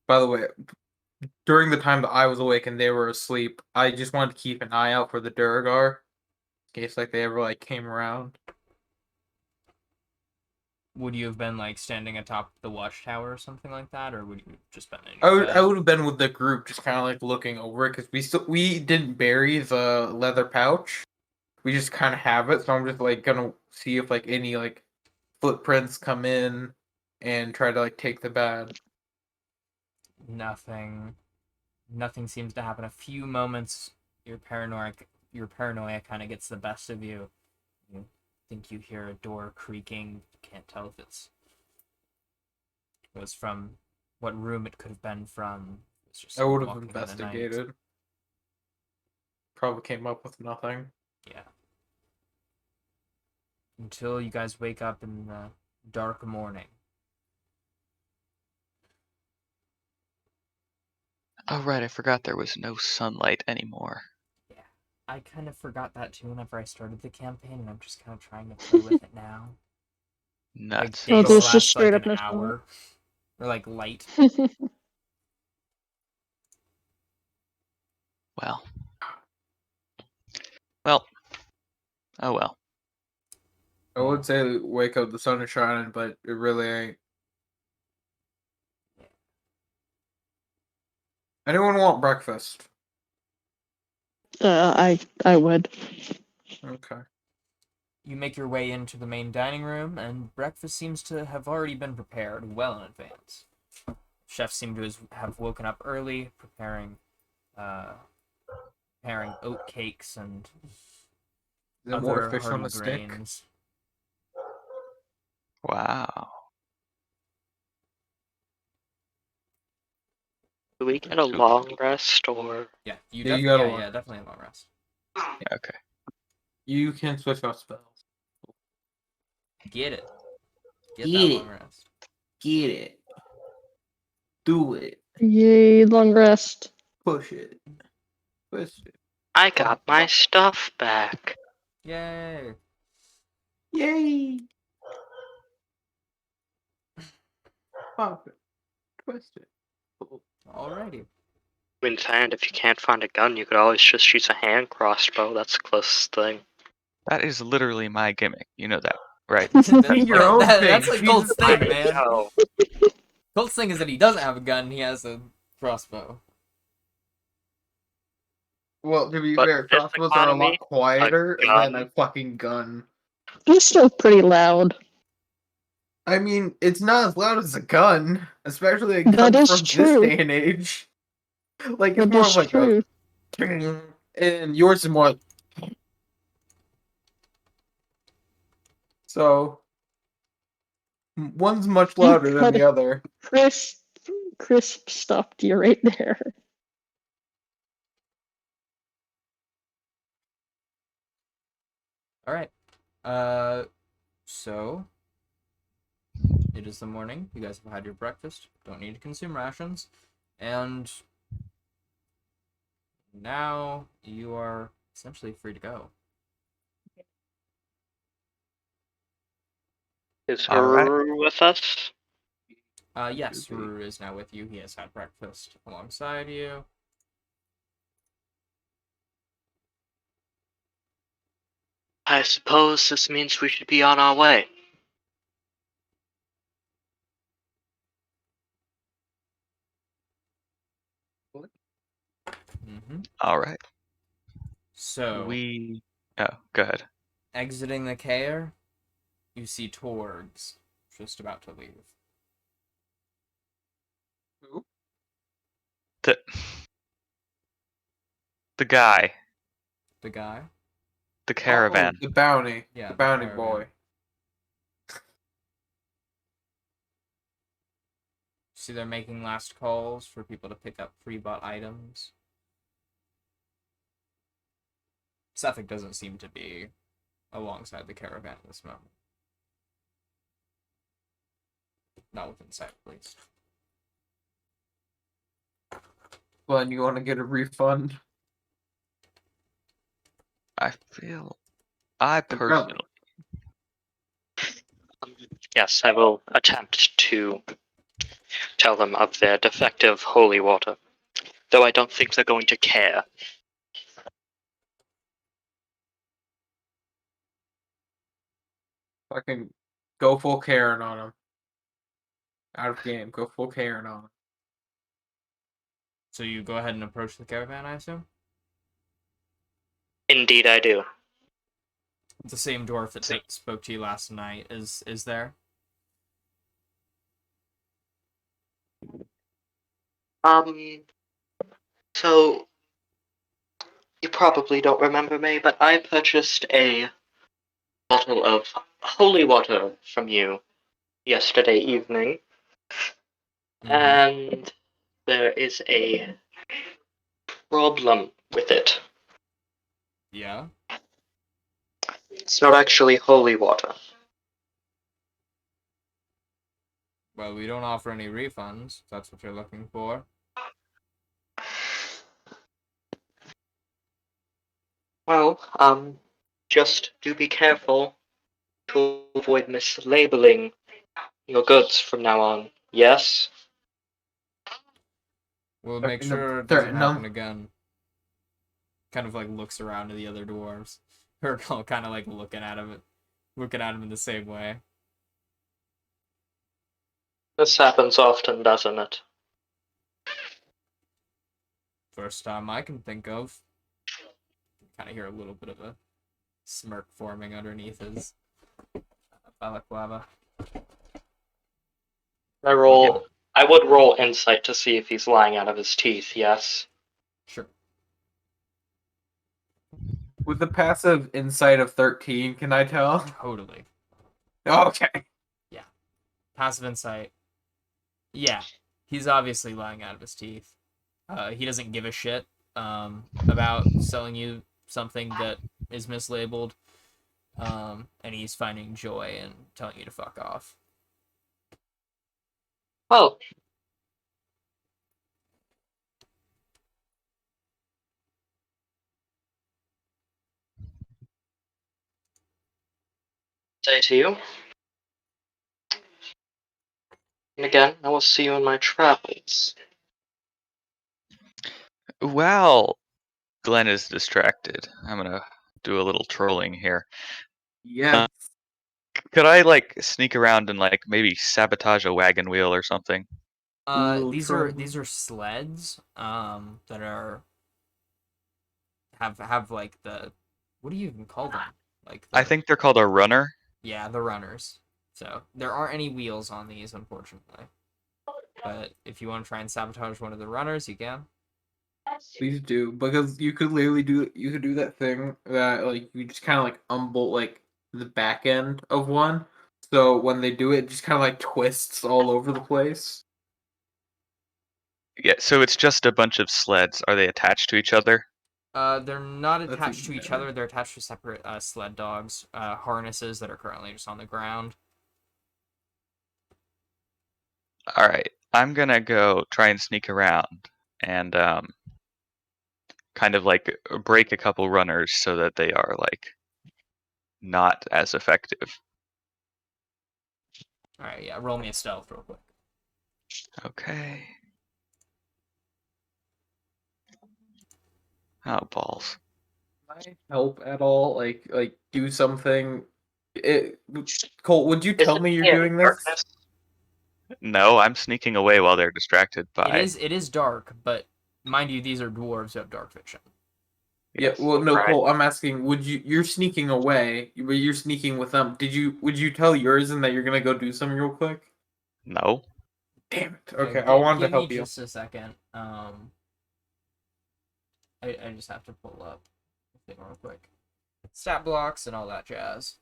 By the way, during the time that I was awake and they were asleep, I just wanted to keep an eye out for the Duragar in case like they ever like came around. Would you have been like standing atop the watchtower or something like that, or would you have just been in I your would bed? I would have been with the group, just kind of like looking over it because we didn't bury the leather pouch. We just kind of have it, so I'm just like gonna see if like any like footprints come in and try to like take the bad. Nothing. Nothing seems to happen. A few moments, your paranoia kind of gets the best of you. You think you hear a door creaking. Can't tell if it was from what room it could have been from. It's just I would have walking in the night. investigated. Probably came up with nothing. Yeah. Until you guys wake up in the dark morning. Oh, right, I forgot there was no sunlight anymore. Yeah, I kind of forgot that too whenever I started the campaign, and I'm just kind of trying to play with it now. Like Nuts. Oh, days there's just last straight like up an no hour, or like light. Well. Well. Oh well. I would say wake up, the sun is shining, but it really ain't. Anyone want breakfast? I would. Okay. You make your way into the main dining room, and breakfast seems to have already been prepared well in advance. Chefs seem to have woken up early, preparing oat cakes and Is there more other fish on hearty the stick? grains. Wow. Do we get a So- long rest or? Yeah, Yeah, you gotta work. definitely a long rest. Okay. You can switch out spells. Get it. Get Get that it. long rest. Get it. Do it. Yay, long rest. Push it. Twist it. I got my stuff back. Yay! Yay! Pop it. Twist it. Alrighty. I mean, and if you can't find a gun, you could always just use a hand crossbow. That's the closest thing. That is literally my gimmick. You know that, right? Your own That's thing, like Colt's Jesus thing, Christ. man. No. Colt's thing is that he doesn't have a gun, he has a crossbow. Well, to be But fair, this crossbows are a lot economy, quieter gun. than a fucking gun. It's still pretty loud. I mean, it's not as loud as a gun, especially a gun That is from true. this day and age. Like, it's That more is of like true. a... And yours is more... So... One's much louder than the other. Crisp stopped you right there. Alright. So it is the morning. You guys have had your breakfast. Don't need to consume rations. And now you are essentially free to go. Is All right. Haru with us? Yes, Should be. Ruru is now with you. He has had breakfast alongside you. I suppose this means we should be on our way. Mm-hmm. All right. So, Oh, go ahead. exiting the care, you see Torgs just about to leave. Who? The guy, The guy? the caravan. Oh, the bounty. Yeah, The the bounty caravan. boy. See, they're making last calls for people to pick up pre-bought items. Suffolk doesn't seem to be alongside the caravan at this moment. Not within sight, at least. Glenn, you want to get a refund? I personally, Yes, I will attempt to tell them of their defective holy water. Though I don't think they're going to care. Fucking go full Karen on him. Out of game. Go full Karen on him. So you go ahead and approach the caravan, I assume? Indeed, I do. The same dwarf that spoke to you last night is there? So, you probably don't remember me, but I purchased a bottle of holy water from you yesterday evening, and there is a problem with it. Yeah? It's not actually holy water. Well, we don't offer any refunds, if that's what you're looking for. Well, just do be careful to avoid mislabeling your goods from now on. Yes? We'll make In the sure it third- doesn't no. happen again. Kind of like looks around to the other dwarves. Her kind of like looking at him in the same way. This happens often, doesn't it? First time I can think of. Kind of hear a little bit of a smirk forming underneath his balaclava. I would roll insight to see if he's lying out of his teeth, yes? Sure. With the passive insight of 13, can I tell? Totally. Okay. Passive insight. Yeah, he's obviously lying out of his teeth. He doesn't give a shit about selling you something that is mislabeled, and he's finding joy in telling you to fuck off. Well, say to you. And again, I will see you in my travels. Well, Glenn is distracted. I'm gonna do a little trolling here. Yes. Could I like sneak around and like maybe sabotage a wagon wheel or something? Ooh, These troll. are sleds that are have like the, what do you even call them? Like I think they're called a runner. yeah, the runners. So there aren't any wheels on these, unfortunately. But if you want to try and sabotage one of the runners, you can. Please do, because you could do that thing that like you just kind of like unbolt like the back end of one, so when they do it, it just kind of like twists all over the place. Yeah, so it's just a bunch of sleds. Are they attached to each other? They're not That's attached even to each better. other. They're attached to separate sled dogs, harnesses that are currently just on the ground. All right, I'm gonna go try and sneak around and kind of like break a couple runners so that they are like not as effective. All right, yeah. Roll me a stealth real quick. Okay. Oh balls. Can I help at all? Like do something. Colt, would you Is tell it me you're in doing this? darkness? No, I'm sneaking away while they're distracted by. It is dark, but mind you, these are dwarves who have dark vision. Yeah, Yes. well, no, Right. Colt. I'm asking. You're sneaking away, but you're sneaking with them. Would you tell yours and that you're gonna go do something real quick? No. Damn it. Okay, I wanted to Give me help you. just a second. I just have to pull up the thing real quick. Stat blocks and all that jazz.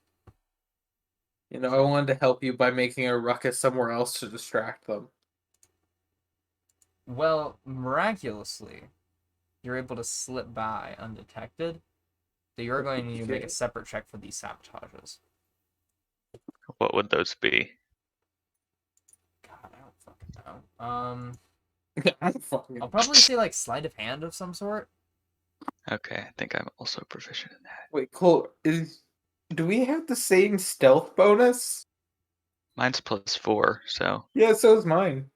You know, I wanted to help you by making a ruckus somewhere else to distract them. Well, miraculously, you're able to slip by undetected. So you're going to need to make a separate check for these sabotages. What would those be? God, I don't fucking know. I don't fucking I'll probably say like sleight of hand of some sort. Okay, I think I'm also proficient in that. Wait, Colt, do we have the same stealth bonus? Mine's +4, so Yeah, so is mine.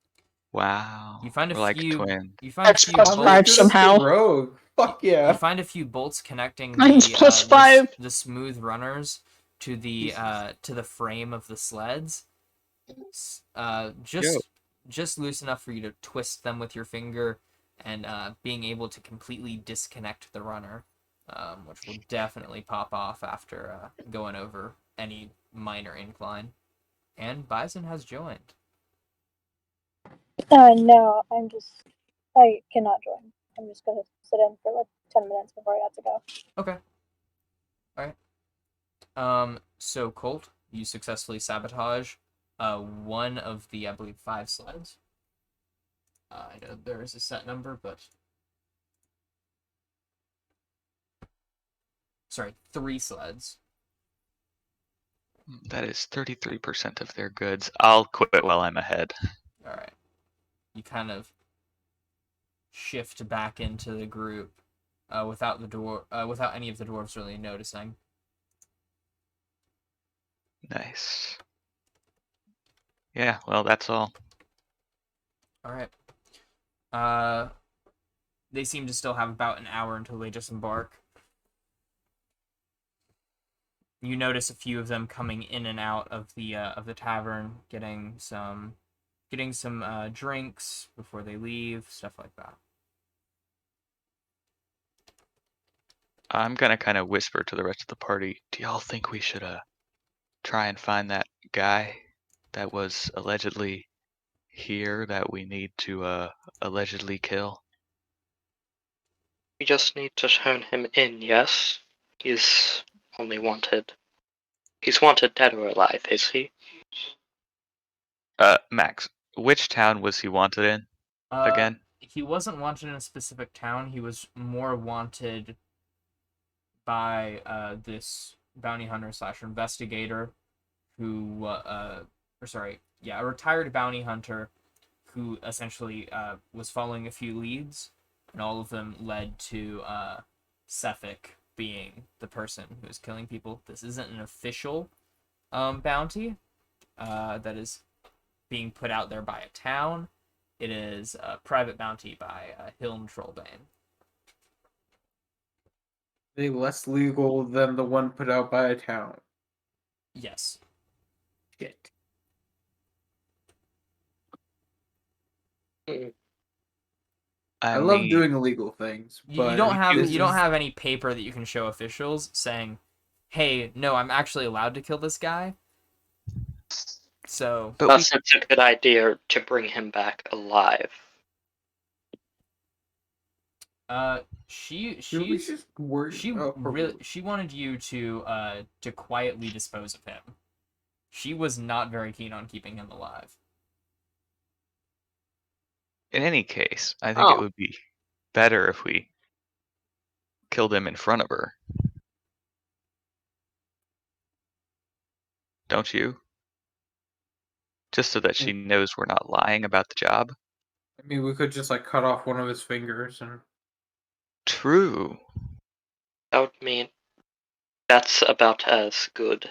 wow. You find a We're like few. twins. You find a That's few plus I'm bolts. as five good as somehow. the rogue. Fuck You yeah. find a few bolts connecting Mine's plus 5. the smooth runners to the frame of the sleds. Yo. Just loose enough for you to twist them with your finger, and being able to completely disconnect the runner, which will definitely pop off after going over any minor incline. And Bison has joined. No, I cannot join. I'm just gonna sit in for like 10 minutes before I have to go. Okay. All right. So Colt, you successfully sabotage one of the, I believe, 5 sleds. I know there is a set number, but sorry, 3 sleds. That is 33% of their goods. I'll quit while I'm ahead. All right. You kind of shift back into the group, without any of the dwarves really noticing. Nice. Yeah, well, that's all. All right. They seem to still have about an hour until they disembark. You notice a few of them coming in and out of the tavern, getting some drinks before they leave, stuff like that. I'm gonna kind of whisper to the rest of the party. Do y'all think we should try and find that guy that was allegedly here that we need to allegedly kill? We just need to turn him in, yes? He's only wanted. He's wanted dead or alive, is he? Max, which town was he wanted in again? He wasn't wanted in a specific town. He was more wanted by this bounty hunter / investigator who, a retired bounty hunter who essentially was following a few leads, and all of them led to Sefik being the person who is killing people. This isn't an official bounty that is being put out there by a town. It is a private bounty by Hilm Trollbane. Are they less legal than the one put out by a town? Yes. Shit. I love doing illegal things, but You don't this have any paper that you can show officials saying, "Hey, no, I'm actually allowed to kill this guy." So, Thus, it's a good idea to bring him back alive. she wanted you to quietly dispose of him. She was not very keen on keeping him alive. In any case, I think it would be better if we killed him in front of her. Don't you? Just so that she knows we're not lying about the job. I mean, we could just like cut off one of his fingers and. True. That would mean that's about as good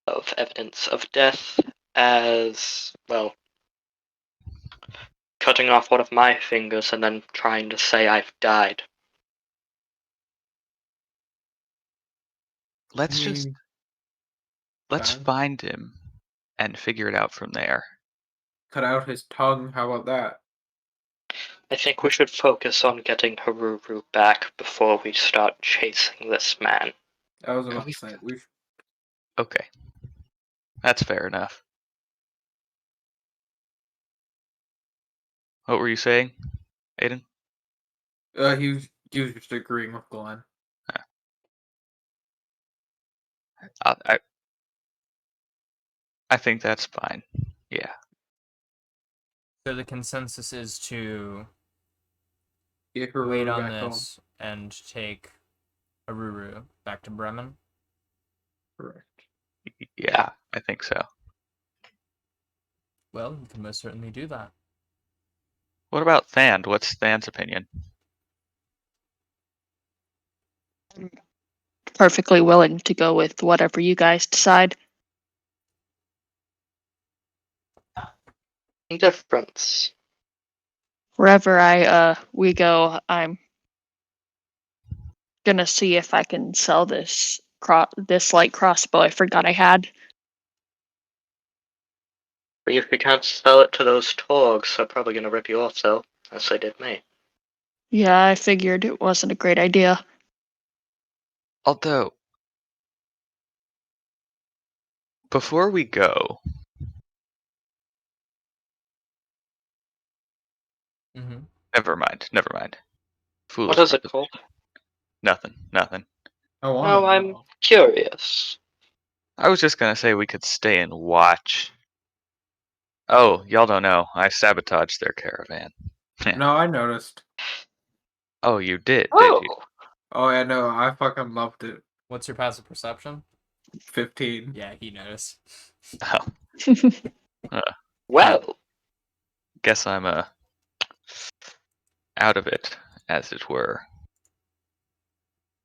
of evidence of death as, well, cutting off one of my fingers and then trying to say I've died. Let's find him and figure it out from there. Cut out his tongue. How about that? I think we should focus on getting Haruru back before we start chasing this man. I was about to say Okay. That's fair enough. What were you saying, Aiden? He was just agreeing with Glenn. I think that's fine. Yeah. So the consensus is to Get Haruru wait on back this and take Haruru back to Bremen. Correct. Yeah, I think so. Well, you can most certainly do that. What about Thand? What's Thand's opinion? Perfectly willing to go with whatever you guys decide. Indifference. Wherever we go, I'm gonna see if I can sell this light crossbow I forgot I had. But if you can't sell it to those togs, they're probably going to rip you off, though, as they did me. Yeah, I figured it wasn't a great idea. Although, before we go, Never mind. Foolish What is it called? Nothing. Oh, I'm curious. I was just gonna say we could stay and watch. Oh, y'all don't know. I sabotaged their caravan. No, I noticed. Oh, you did you? Oh, yeah, no, I fucking loved it. What's your passive perception? 15. Yeah, he noticed. Oh. Well. Guess I'm out of it, as it were.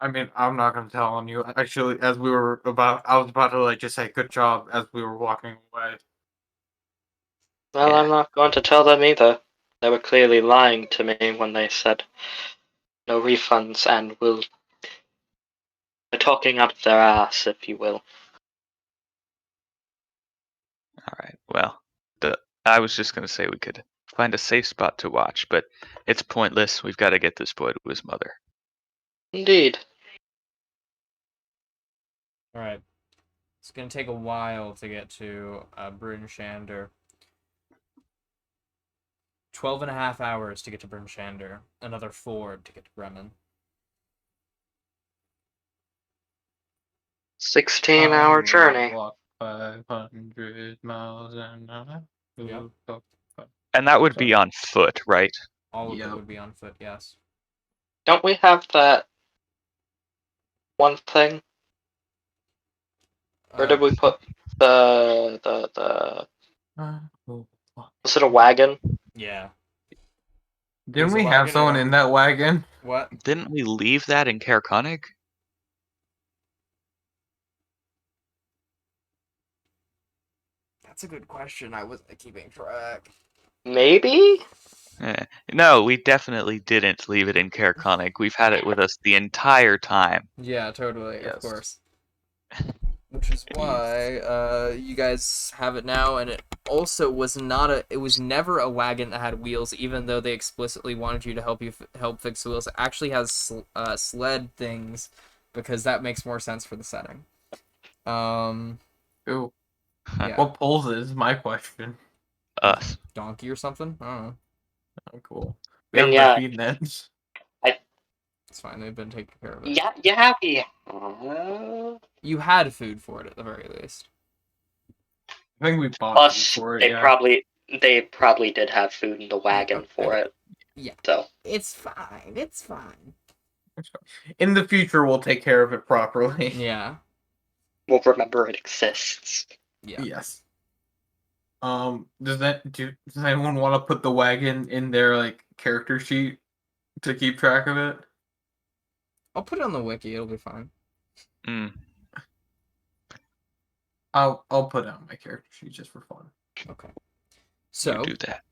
I mean, I'm not gonna tell on you. Actually, I was about to like just say good job as we were walking away. Well, Yeah. I'm not going to tell them either. They were clearly lying to me when they said no refunds and they're talking out of their ass, if you will. All right. Well, I was just gonna say we could find a safe spot to watch, but it's pointless. We've got to get this boy to his mother. Indeed. All right. It's gonna take a while to get to Bryn Shander. 12.5 hours to get to Bryn Shander. Another 4 to get to Bremen. 16-hour journey. Walk 500 miles an hour. Yep. And that would Sorry. be on foot, right? All of it Yep. would be on foot, yes. Don't we have that one thing? Where did we put the was it a wagon? Yeah. Didn't There's a we have wagon someone and in that wagon? What? Didn't we leave that in Caer Konig? That's a good question. I wasn't keeping track. Maybe? No, we definitely didn't leave it in Caer Konig. We've had it with us the entire time. Yeah, totally, of Yes. course. Which is why you guys have it now, and it also was never a wagon that had wheels, even though they explicitly wanted you to help fix the wheels. It actually has sled things, because that makes more sense for the setting. Ooh. Yeah. What pulls it is my question. Us. Donkey or something? I don't know. Oh, cool. We And have yeah. the feed nets. It's fine, they've been taking care of it. Yeah, you happy? You had food for it at the very least. I think we bought Plus, food for it. they Yeah. probably did have food in the wagon okay. for it. Yeah. So It's fine. It's fine. In the future, we'll take care of it properly. Yeah. we'll remember it exists. Yeah. Yes. Does anyone want to put the wagon in their like character sheet to keep track of it? I'll put it on the wiki. It'll be fine. Mm. I'll put it on my character sheet just for fun. Okay. You So, do that.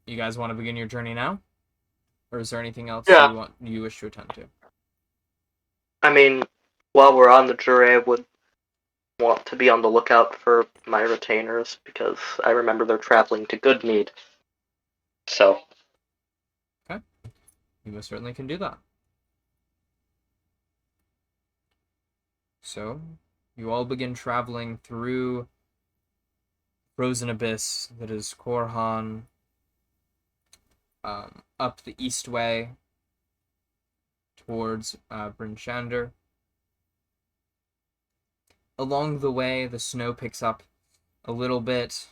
you guys want to begin your journey now? Or is there anything else Yeah. you wish to attend to? I mean, while we're on the jury, I would want to be on the lookout for my retainers because I remember they're traveling to Goodmead. So You most certainly can do that. So, you all begin traveling through frozen abyss that is Korhan, up the east way towards Bryn Shander. Along the way, the snow picks up a little bit.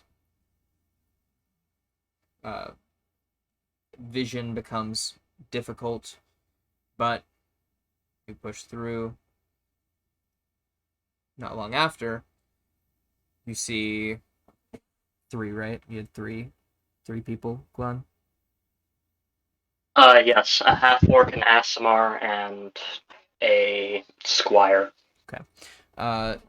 Vision becomes difficult, but you push through. Not long after, you see 3, right? You had three people, Glenn? yes, a half-orc, an Aasimar, and a squire.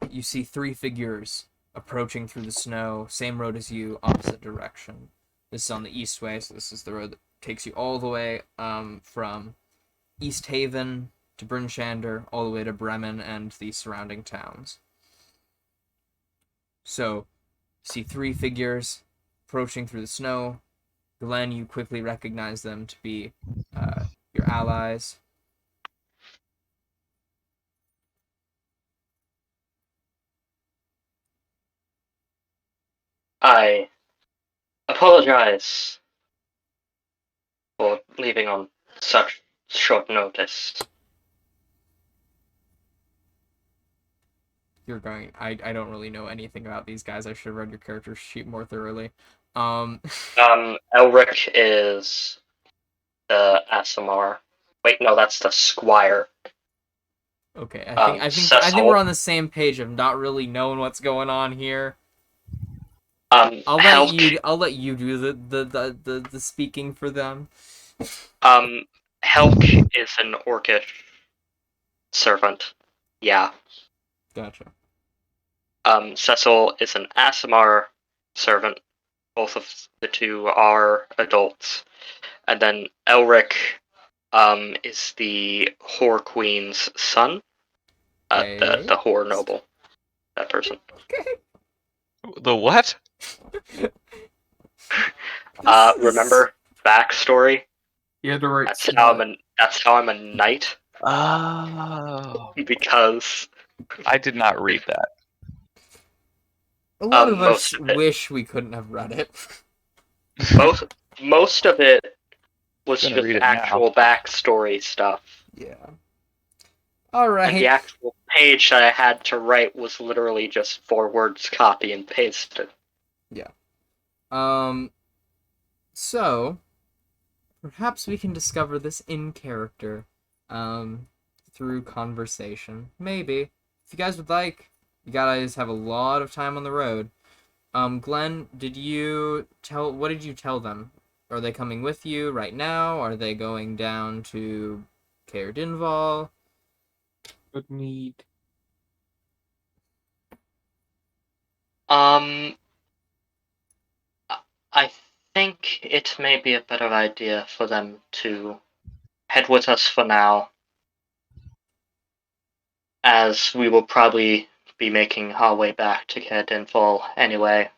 You see 3 figures approaching through the snow, same road as you, opposite direction. This is on the east way, so this is the road that takes you all the way from East Haven to Bryn Shander, all the way to Bremen and the surrounding towns. So, you see 3 figures approaching through the snow. Glenn, you quickly recognize them to be your allies. I apologize for leaving on such short notice. You're going. I don't really know anything about these guys. I should have read your character sheet more thoroughly. Elric is the Aasimar. Wait, no, that's the squire. Okay, I think we're on the same page of not really knowing what's going on here. I'll let you do the speaking for them. Helk is an orcish servant. Yeah. Gotcha. Cecil is an Asimar servant. Both of the two are adults. And then Elric is the Whore Queen's son. The Whore Noble. That person. The what? Remember backstory? You had to write. That's how I'm a knight. Oh. Because I did not read that. A lot of most us of it. wish we couldn't have read it. Most of it was Gonna just read it actual backstory stuff. Yeah. All right. And the actual page that I had to write was literally just 4 words copy and pasted. So perhaps we can discover this in character, through conversation. Maybe. If you guys would like. You guys have a lot of time on the road. Glenn, what did you tell them? Are they coming with you right now? Are they going down to Caer Dinval? Good need. I think it may be a better idea for them to head with us for now, as we will probably be making our way back to Caer Dinval anyway.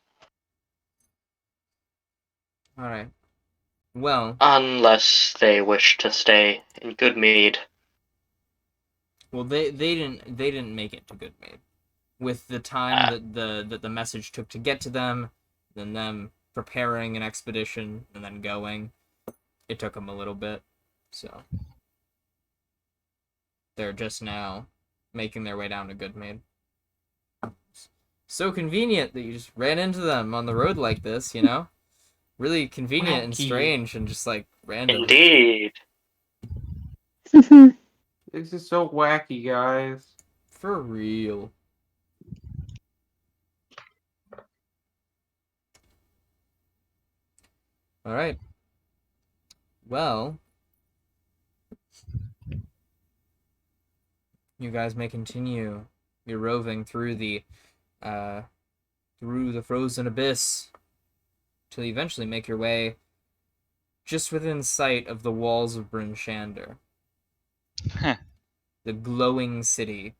Alright. Well, Unless they wish to stay in Goodmead. they didn't make it to Goodmaid. With the time that the message took to get to them, then them preparing an expedition and then going, it took them a little bit. So they're just now making their way down to Goodmaid. So convenient that you just ran into them on the road like this, you know? Really convenient and Wacky. strange and just like random. Indeed. This is so wacky, guys. For real. Alright. Well, you guys may continue your roving through the frozen abyss till you eventually make your way just within sight of the walls of Bryn Shander. Huh. The glowing city,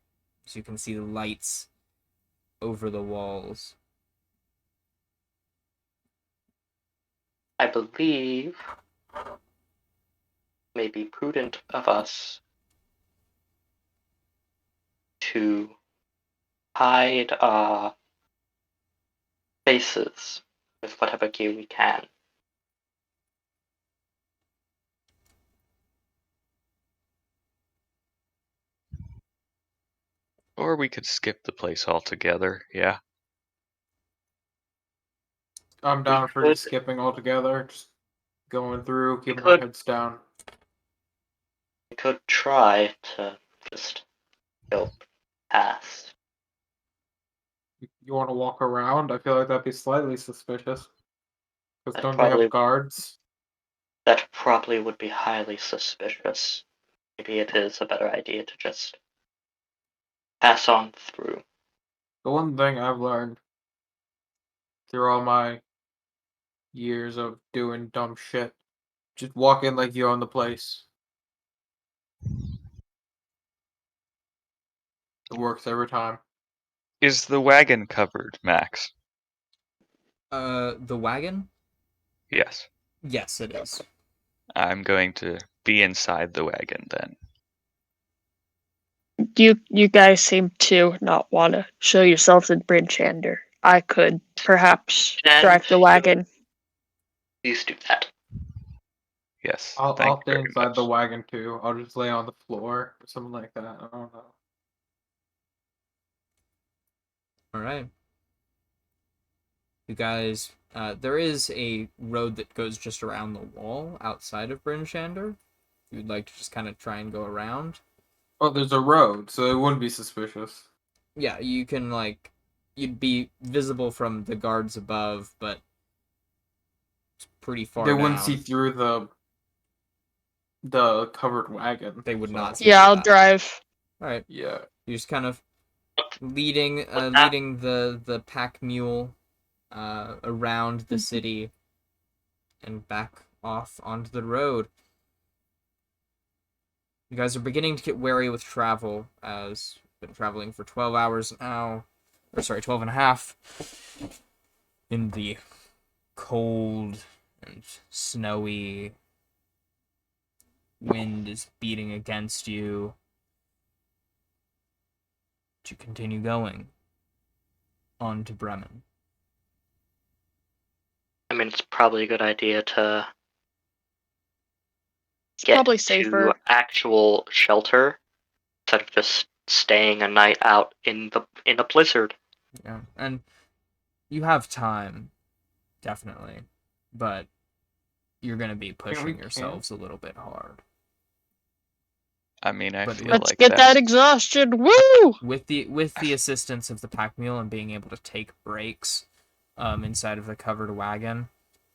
as you can see the lights over the walls. I believe it may be prudent of us to hide our faces with whatever gear we can. Or we could skip the place altogether, yeah. I'm down for could- just skipping altogether. Just going through, keeping our could- heads down. We could try to just go past. You want to walk around? I feel like that'd be slightly suspicious. Because That don't they probably- have guards? That probably would be highly suspicious. Maybe it is a better idea to just pass on through. The one thing I've learned through all my years of doing dumb shit, just walk in like you own the place. It works every time. Is the wagon covered, Max? The wagon? Yes. Yes, it is. I'm going to be inside the wagon then. You guys seem to not want to show yourselves in Bryn Shander. I could perhaps And drive the wagon. Please do that. Yes. I'll thank you stay very inside the much. wagon too. I'll just lay on the floor or something like that. I don't know. Alright. You guys, there is a road that goes just around the wall outside of Bryn Shander. If you'd like to just kind of try and go around. Oh, there's a road, so it wouldn't be suspicious. Yeah, you can, like, you'd be visible from the guards above, but it's pretty far They down. wouldn't see through the the covered wagon. They would so, not. Yeah, I'll that. drive. All right. Yeah. You're just kind of leading that- leading the pack mule around the city and back off onto the road. You guys are beginning to get wary with travel, as you've been traveling for 12 hours now, or sorry, 12 and a half, in the cold and snowy. Wind is beating against you. To continue going on to Bremen. I mean, it's probably a good idea to It's get probably to safer. actual shelter instead of just staying a night out in a blizzard. Yeah, and you have time, definitely, but you're gonna be pushing we yourselves a little bit hard. I mean, I But feel Let's like get that that's exhaustion. Woo! With the assistance of the pack mule and being able to take breaks, inside of the covered wagon,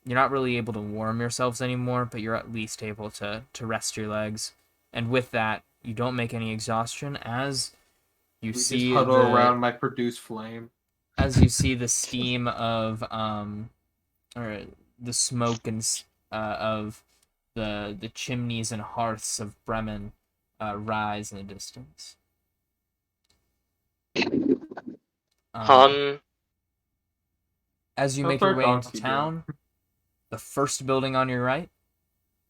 you're not really able to warm yourselves anymore, but you're at least able to rest your legs. And with that, you don't make any exhaustion as you We see just huddle around my produced flame. as you see the steam of or the smoke and of the chimneys and hearths of Bremen rise in the distance. Han, As you How's make your our way into donkey town, the first building on your right,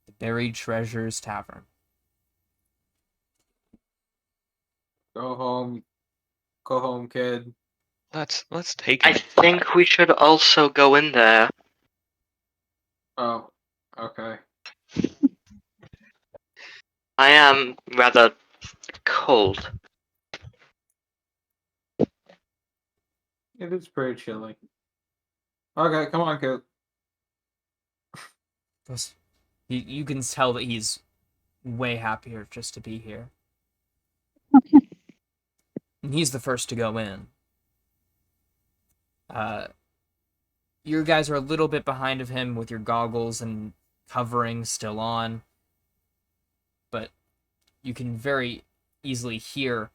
the Buried Treasures Tavern. Go home, kid. let's take I it. think we should also go in there. Oh, okay. I am rather cold. It is pretty chilly. Okay, come on, kid. Plus, you can tell that he's way happier just to be here. And he's the first to go in. You guys are a little bit behind of him with your goggles and covering still on, but you can very easily hear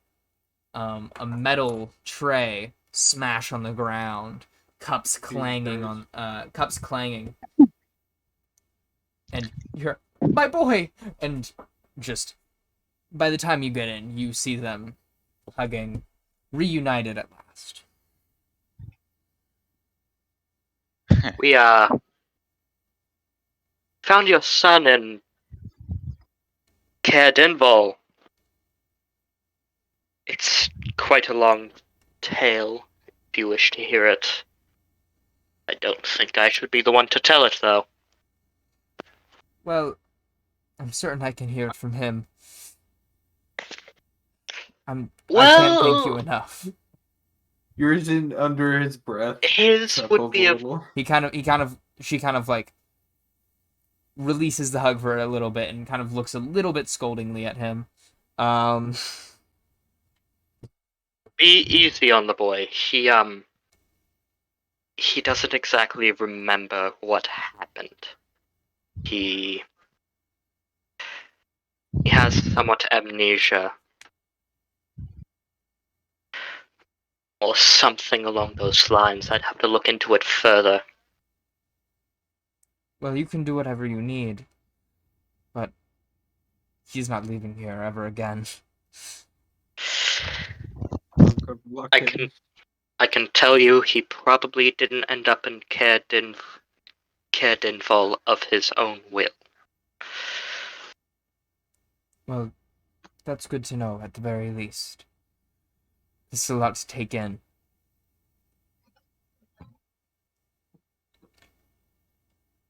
a metal tray smash on the ground, cups clanging and you're my boy, and just by the time you get in, you see them hugging, reunited at last. We found your son in Caer Dinval. It's quite a long tale, if you wish to hear it. I don't think I should be the one to tell it, though. Well, I'm certain I can hear it from him. I can't thank you enough. Yours in under his breath. His would Chuckles be a a little. She kind of like releases the hug for a little bit and kind of looks a little bit scoldingly at him. Be easy on the boy. He doesn't exactly remember what happened. He has somewhat amnesia. Or something along those lines. I'd have to look into it further. Well, you can do whatever you need, but he's not leaving here ever again. Good luck, kid. I can tell you he probably didn't end up in Caer Dinval of his own will. Well, that's good to know at the very least. This is a lot to take in.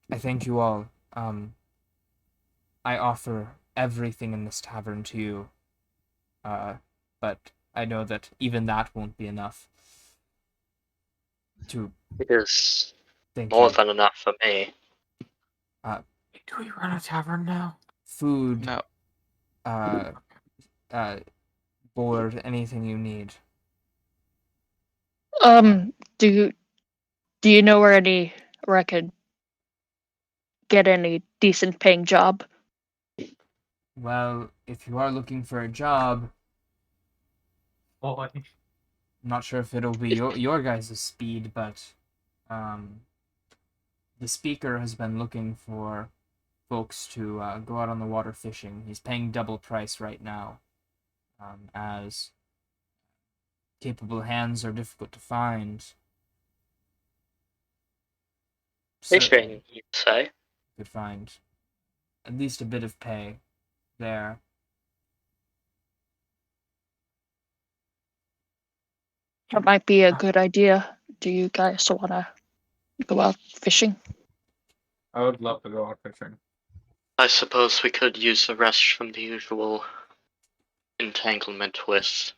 I thank you all. I offer everything in this tavern to you. But I know that even that won't be enough to It is thank more you. than enough for me. Do we run a tavern now? Food, No, board, anything you need. Do you know where I could get any decent paying job? Well, if you are looking for a job, Boy. I'm not sure if it'll be your guys' speed, but the speaker has been looking for folks to go out on the water fishing. He's paying double price right now, as capable hands are difficult to find. Fishing, Certainly you say? could find at least a bit of pay there. That might be a good idea. Do you guys want to go out fishing? I would love to go out fishing. I suppose we could use the rest from the usual entanglement with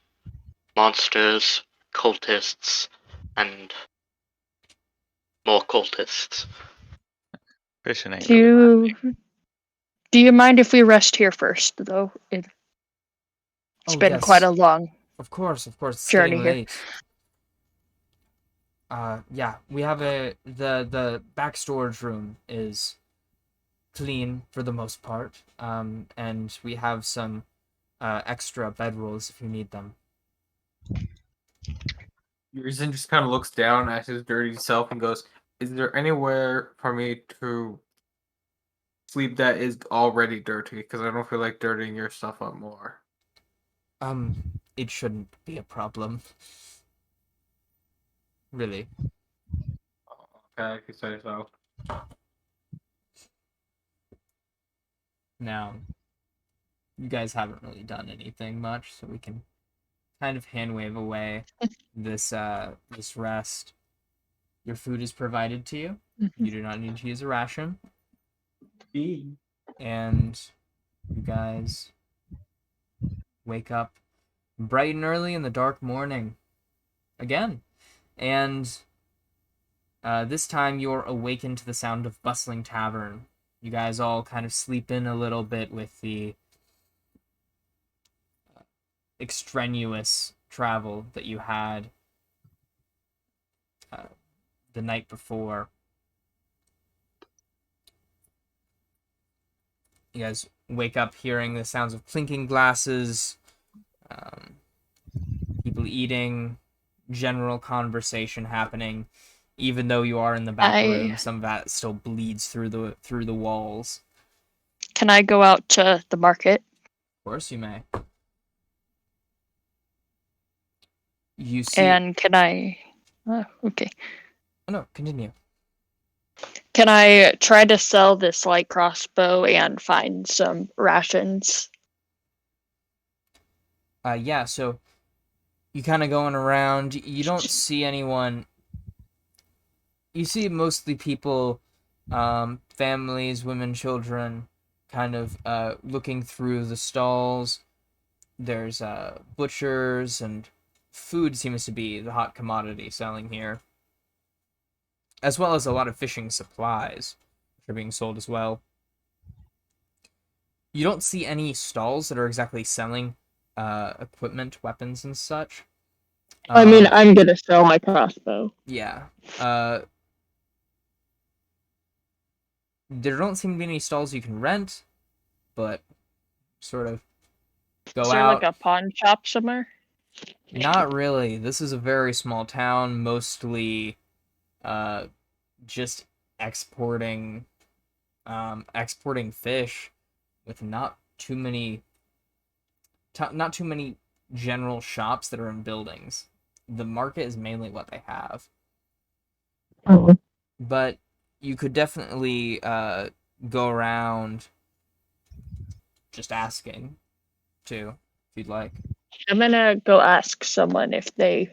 monsters, cultists, and more cultists. Fishing ain't Do really you, do you mind if we rest here first, though? It's Oh, been quite yes. a long Of course. It's journey getting here. late. Yeah, we have the back storage room is clean for the most part. And we have some extra bedrolls if you need them. Reason just kind of looks down at his dirty self and goes, "Is there anywhere for me to sleep that is already dirty? Because I don't feel like dirtying your stuff up more." It shouldn't be a problem. Really. Okay, if you say so. Now, you guys haven't really done anything much, so we can kind of hand wave away this rest. Your food is provided to you. Mhm. You do not need to use a ration. E. And you guys wake up bright and early in the dark morning again. And this time you're awakened to the sound of bustling tavern. You guys all kind of sleep in a little bit with the extraneous travel that you had the night before. You guys wake up hearing the sounds of clinking glasses, people eating, general conversation happening. Even though you are in the back room, some of that still bleeds through the walls. Can I go out to the market? Of course, you may. You see. And can I? Okay. Oh, no, continue. Can I try to sell this light crossbow and find some rations? Yeah. So you kind of going around. You don't see anyone. You see mostly people, families, women, children, kind of looking through the stalls. There's butchers, and food seems to be the hot commodity selling here, as well as a lot of fishing supplies, which are being sold as well. You don't see any stalls that are exactly selling equipment, weapons, and such. I mean, I'm gonna sell my crossbow. Yeah. There don't seem to be any stalls you can rent, but sort of go Is there out. like a pawn shop somewhere? Not really. This is a very small town, mostly just exporting fish with not too many general shops that are in buildings. The market is mainly what they have. Oh. But you could definitely go around just asking too, if you'd like. I'm gonna go ask someone if they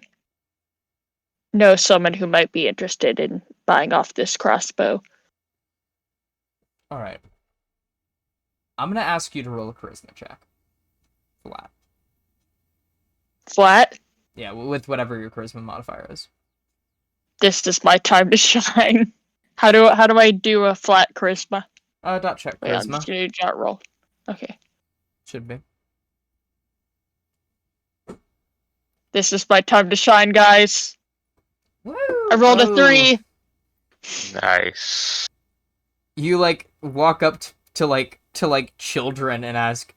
know someone who might be interested in buying off this crossbow. All right. I'm gonna ask you to roll a charisma check. Flat. Flat? Yeah, with whatever your charisma modifier is. This is my time to shine. How do I do a flat charisma? Dot check Wait, I'm charisma. just gonna do dot roll. Okay. Should be. This is my time to shine, guys. Woo! I rolled a Oh. 3. Nice. You like walk up to children and ask,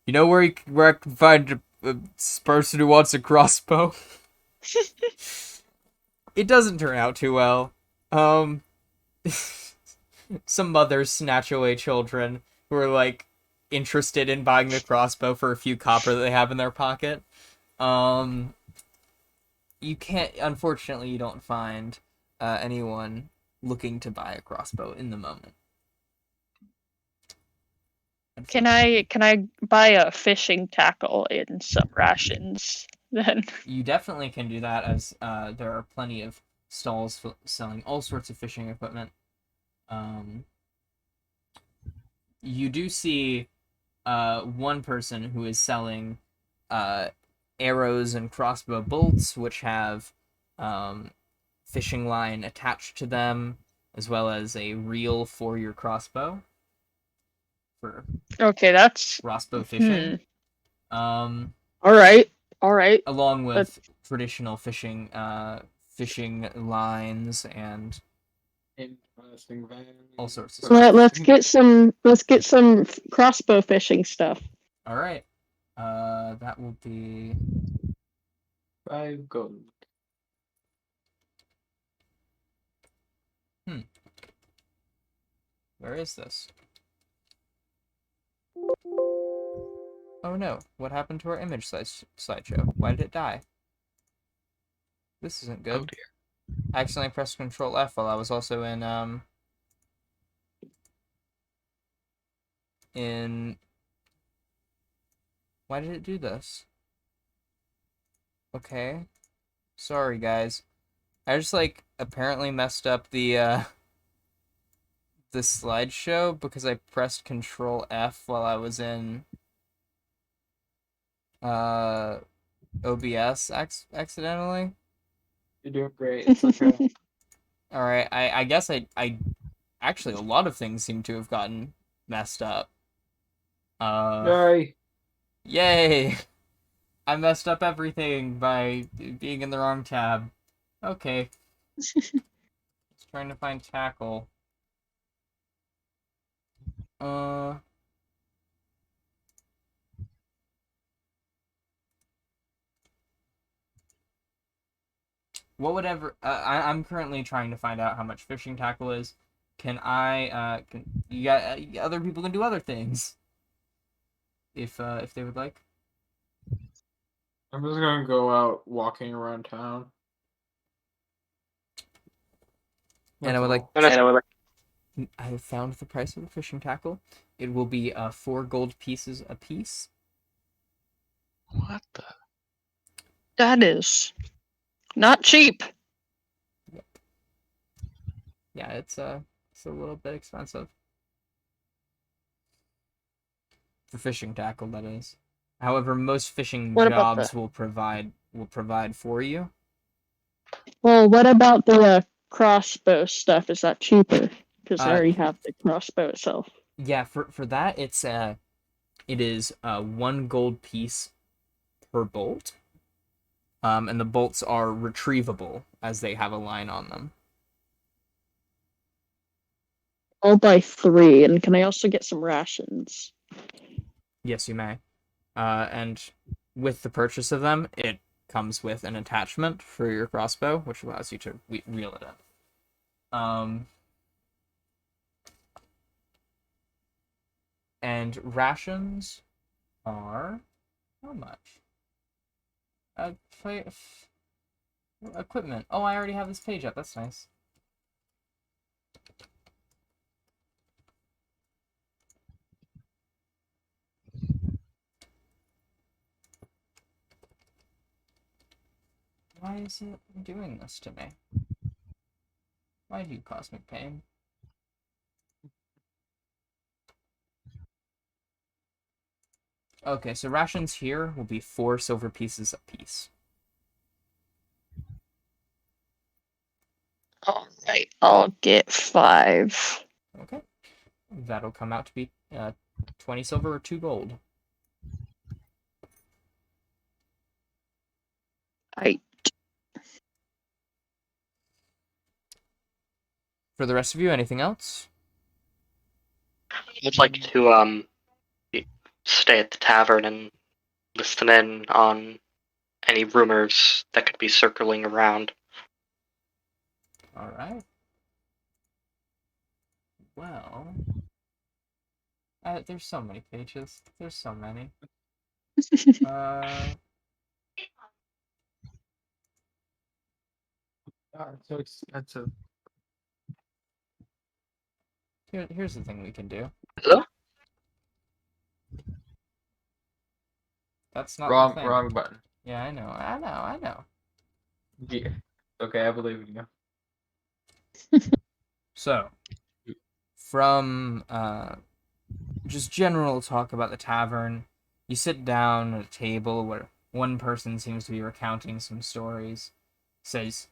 You know where I can find a person who wants a crossbow? It doesn't turn out too well. Some mothers snatch away children who are like interested in buying the crossbow for a few copper that they have in their pocket. You can't. Unfortunately, you don't find anyone looking to buy a crossbow in the moment. Can I buy a fishing tackle and some rations then? You definitely can do that, as there are plenty of stalls selling all sorts of fishing equipment. You do see one person who is selling arrows and crossbow bolts, which have fishing line attached to them, as well as a reel for your crossbow for Okay, that's crossbow fishing. all right. Along with traditional fishing lines and Interesting value. all sorts of stuff. Let's get some crossbow fishing stuff. All right. That will be 5 gold. Where is this? Oh no, what happened to our image slideshow? Why did it die? This isn't good. Oh dear. I accidentally pressed Control F while I was also in why did it do this? Okay. Sorry guys. I just like apparently messed up the slideshow because I pressed Control F while I was in OBS accidentally. You're doing great. It's okay. All right, I guess I actually a lot of things seem to have gotten messed up. Yay! Yay! I messed up everything by being in the wrong tab. Okay. Just trying to find tackle. I'm currently trying to find out how much fishing tackle is. Can you got other people can do other things if they would like. I'm just gonna go out walking around town. And I would like I have found the price of the fishing tackle. It will be 4 gold pieces a piece. What the? That is not cheap. Yeah, it's a little bit expensive. For fishing tackle, that is. However, most fishing What about jobs will provide for you. Well, what about the crossbow stuff? Is that cheaper? Because I Uh, already have the crossbow itself. Yeah, for that it is 1 gold piece per bolt. And the bolts are retrievable as they have a line on them. I'll buy 3, and can I also get some rations? Yes, you may. And with the purchase of them, it comes with an attachment for your crossbow, which allows you to reel it in. And rations are how much? Equipment. Oh, I already have this page up. That's nice. Why is it doing this to me? Why do you cosmic pain? Okay, so rations here will be 4 silver pieces apiece. All right, I'll get 5. Okay. That'll come out to be 20 silver or 2 gold. For the rest of you, anything else? I'd like to stay at the tavern and listen in on any rumors that could be circling around. All right. Well, there's so many pages. There's so many. Uh, It's so expensive. here's the thing we can do. Hello? That's not the thing. Wrong button. Yeah, I know. Yeah. Okay, I believe in you. So, from just general talk about the tavern, you sit down at a table where one person seems to be recounting some stories. Says,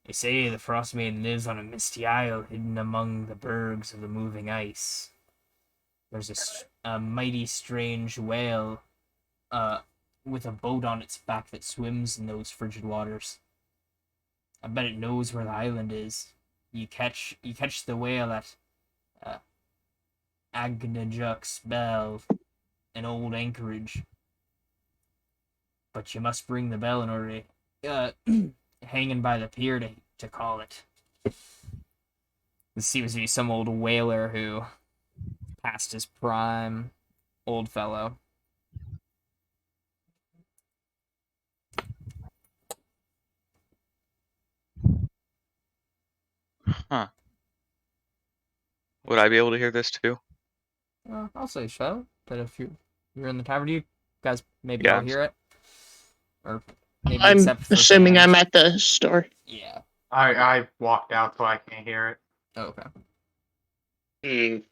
"They say the Frost Maiden lives on a misty isle hidden among the bergs of the moving ice. There's a mighty strange whale with a boat on its back that swims in those frigid waters. I bet it knows where the island is. You catch the whale at Agnajuck's Bell, an old anchorage. But you must ring the bell in order to hanging by the pier to call it. This seems to be some old whaler who past his prime, old fellow." Huh. Would I be able to hear this too? I'll say so. But if you're in the tavern, you guys maybe Yeah, all hear it, or maybe I'm except for assuming fans. I'm at the store. Yeah. I walked out so I can't hear it. Oh, okay.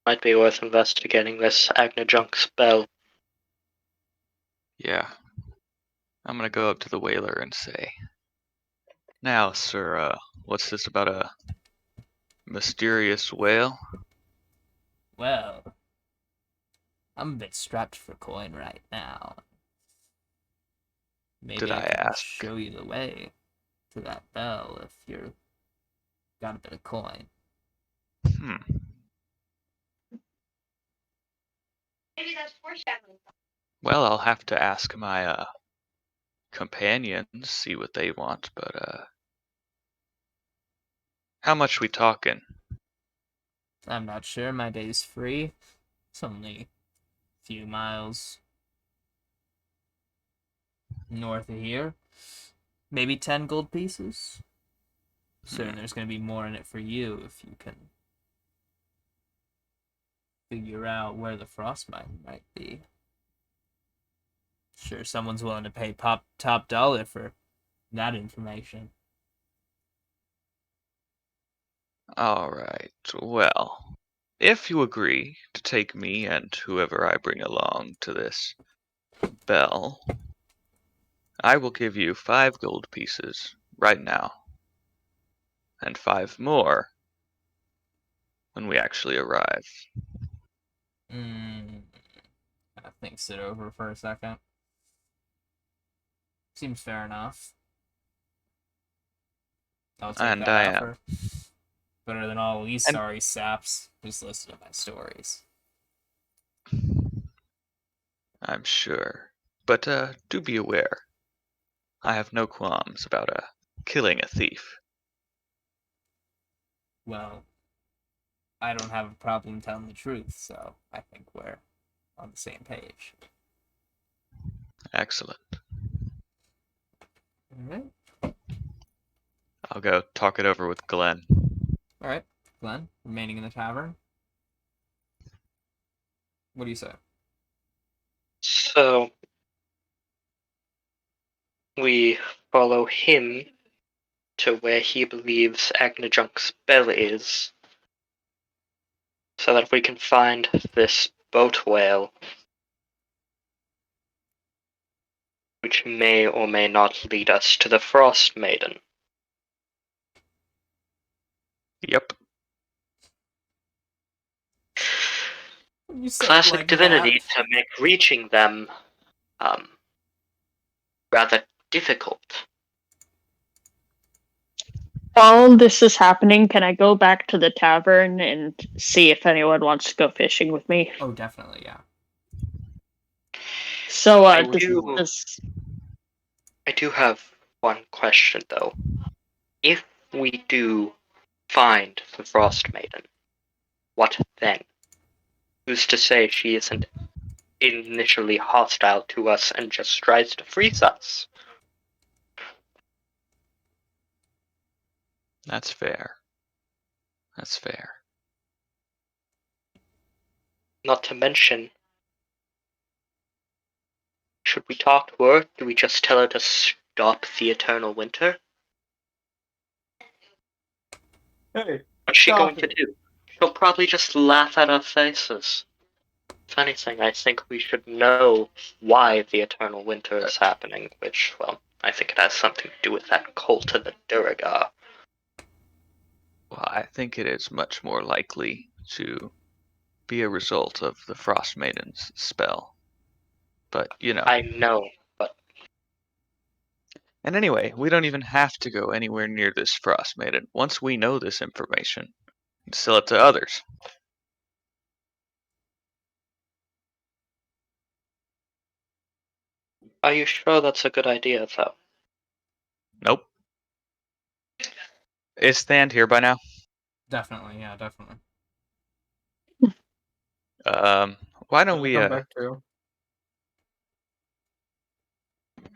Might be worth investigating this Agnajunk's bell. Yeah. I'm gonna go up to the whaler and say, "Now, sir, what's this about a mysterious whale?" Well, I'm a bit strapped for coin right now. Maybe Did I can ask? show you the way to that bell if you're got a bit of coin. Hmm. Well, I'll have to ask my companions, see what they want, but how much we talking? I'm not sure. My day's free. It's only a few miles north of here. Maybe 10 gold pieces. Certain there's going to be more in it for you if you can figure out where the frostbite might be. Sure, someone's willing to pay top dollar for that information. All right. Well, if you agree to take me and whoever I bring along to this bell, I will give you 5 gold pieces right now, and 5 more when we actually arrive. I think sit over for a second. Seems fair enough. I'll take And that I am. offer. Better than all these And- sorry saps who's listened to my stories. I'm sure. But do be aware, I have no qualms about killing a thief. Well, I don't have a problem telling the truth, so I think we're on the same page. Excellent. Alright. I'll go talk it over with Glenn. Alright, Glenn, remaining in the tavern. What do you say? So, we follow him to where he believes Agnajunk's bell is, so that we can find this boat whale, which may or may not lead us to the Frost Maiden. Yep. You say Classic like divinity that. to make reaching them rather difficult. While this is happening, can I go back to the tavern and see if anyone wants to go fishing with me? Oh, definitely, yeah. So, I does, do- does I do have one question though. If we do find the Frost Maiden, what then? Who's to say she isn't initially hostile to us and just tries to freeze us? That's fair. That's fair. Not to mention, should we talk to her? Do we just tell her to stop the eternal winter? Hey, What's she stop going to it. do? She'll probably just laugh at our faces. If anything, I think we should know why the eternal winter is happening, which, well, I think it has something to do with that cult of the Duragar. Well, I think it is much more likely to be a result of the Frost Maiden's spell. But, you know. I know, but And anyway, we don't even have to go anywhere near this Frost Maiden. Once we know this information, we can sell it to others. are you sure that's a good idea, though? Nope. Is Thand here by now? Definitely, yeah, definitely. Why don't I'll we come back to.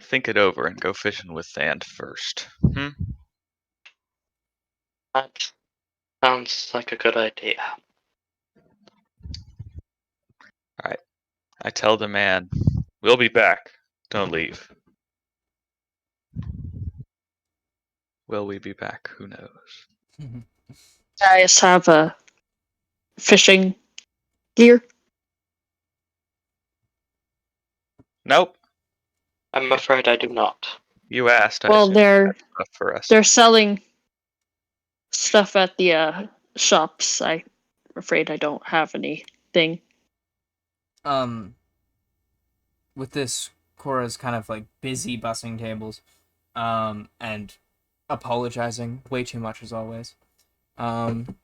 think it over and go fishing with Thand first? Hmm? That sounds like a good idea. I tell the man, we'll be back. Don't leave. Will we be back? Who knows? guys have a fishing gear? Nope. I'm afraid I do not. You asked. I Well, assumed you they're had stuff for us. they're selling stuff at the shops. I'm afraid I don't have anything. With this, Cora's kind of like busy bussing tables, and apologizing way too much as always. And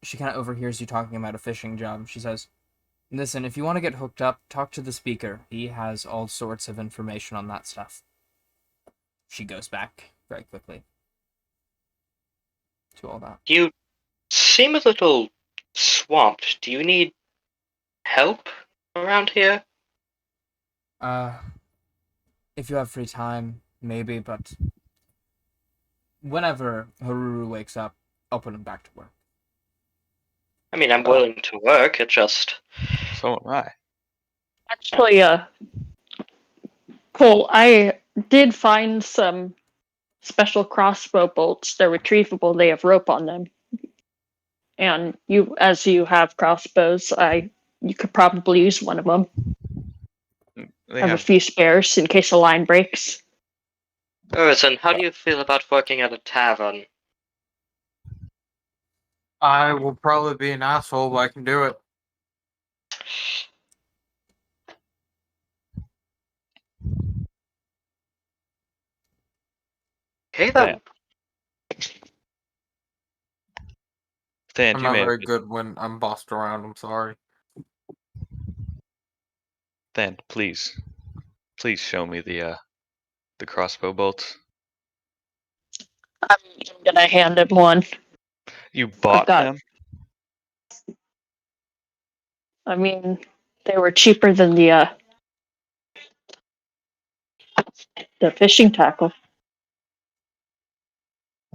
she kind of overhears you talking about a fishing job. She says, "Listen, if you want to get hooked up, talk to the speaker. He has all sorts of information on that stuff." She goes back very quickly to all that. You seem a little swamped. Do you need help around here? If you have free time, maybe, but whenever Haruru wakes up, I'll put him back to work. I mean, I'm willing to work. It just So am I. Actually, Cole, I did find some special crossbow bolts. They're retrievable. They have rope on them. And as you have crossbows, you could probably use one of them. They Have a have few spares in case a line breaks. Urzen, how do you feel about working at a tavern? I will probably be an asshole, but I can do it. Okay then. Thand, I'm you not may have very good when I'm bossed around. I'm sorry. Thand, please show me the crossbow bolts. I'm gonna hand him one. You bought got- them? I mean, they were cheaper than the fishing tackle.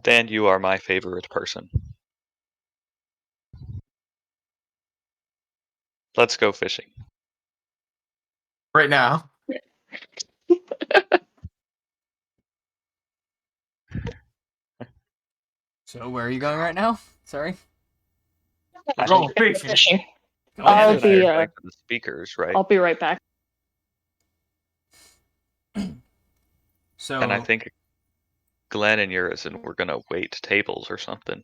Thand, you are my favorite person. Let's go fishing. Right now. So where are you going right now? Sorry. I Go think fishing. Fishing. Go I'll Thand and I be are going to the speakers, right? I'll be right back. So And I think Glenn and Urizen were gonna wait tables or something.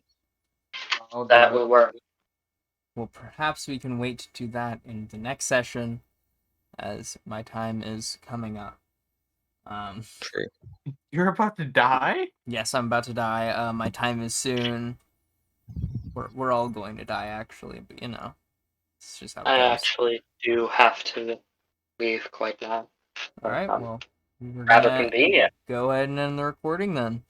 That will work. well, perhaps we can wait to do that in the next session, as my time is coming up. True. You're about to die? Yes, I'm about to die. My time is soon. We're all going to die, actually, but you know. It's just how it I goes. actually do have to leave quite now. All right, Um, well, we're Rather gonna convenient. go ahead and end the recording then.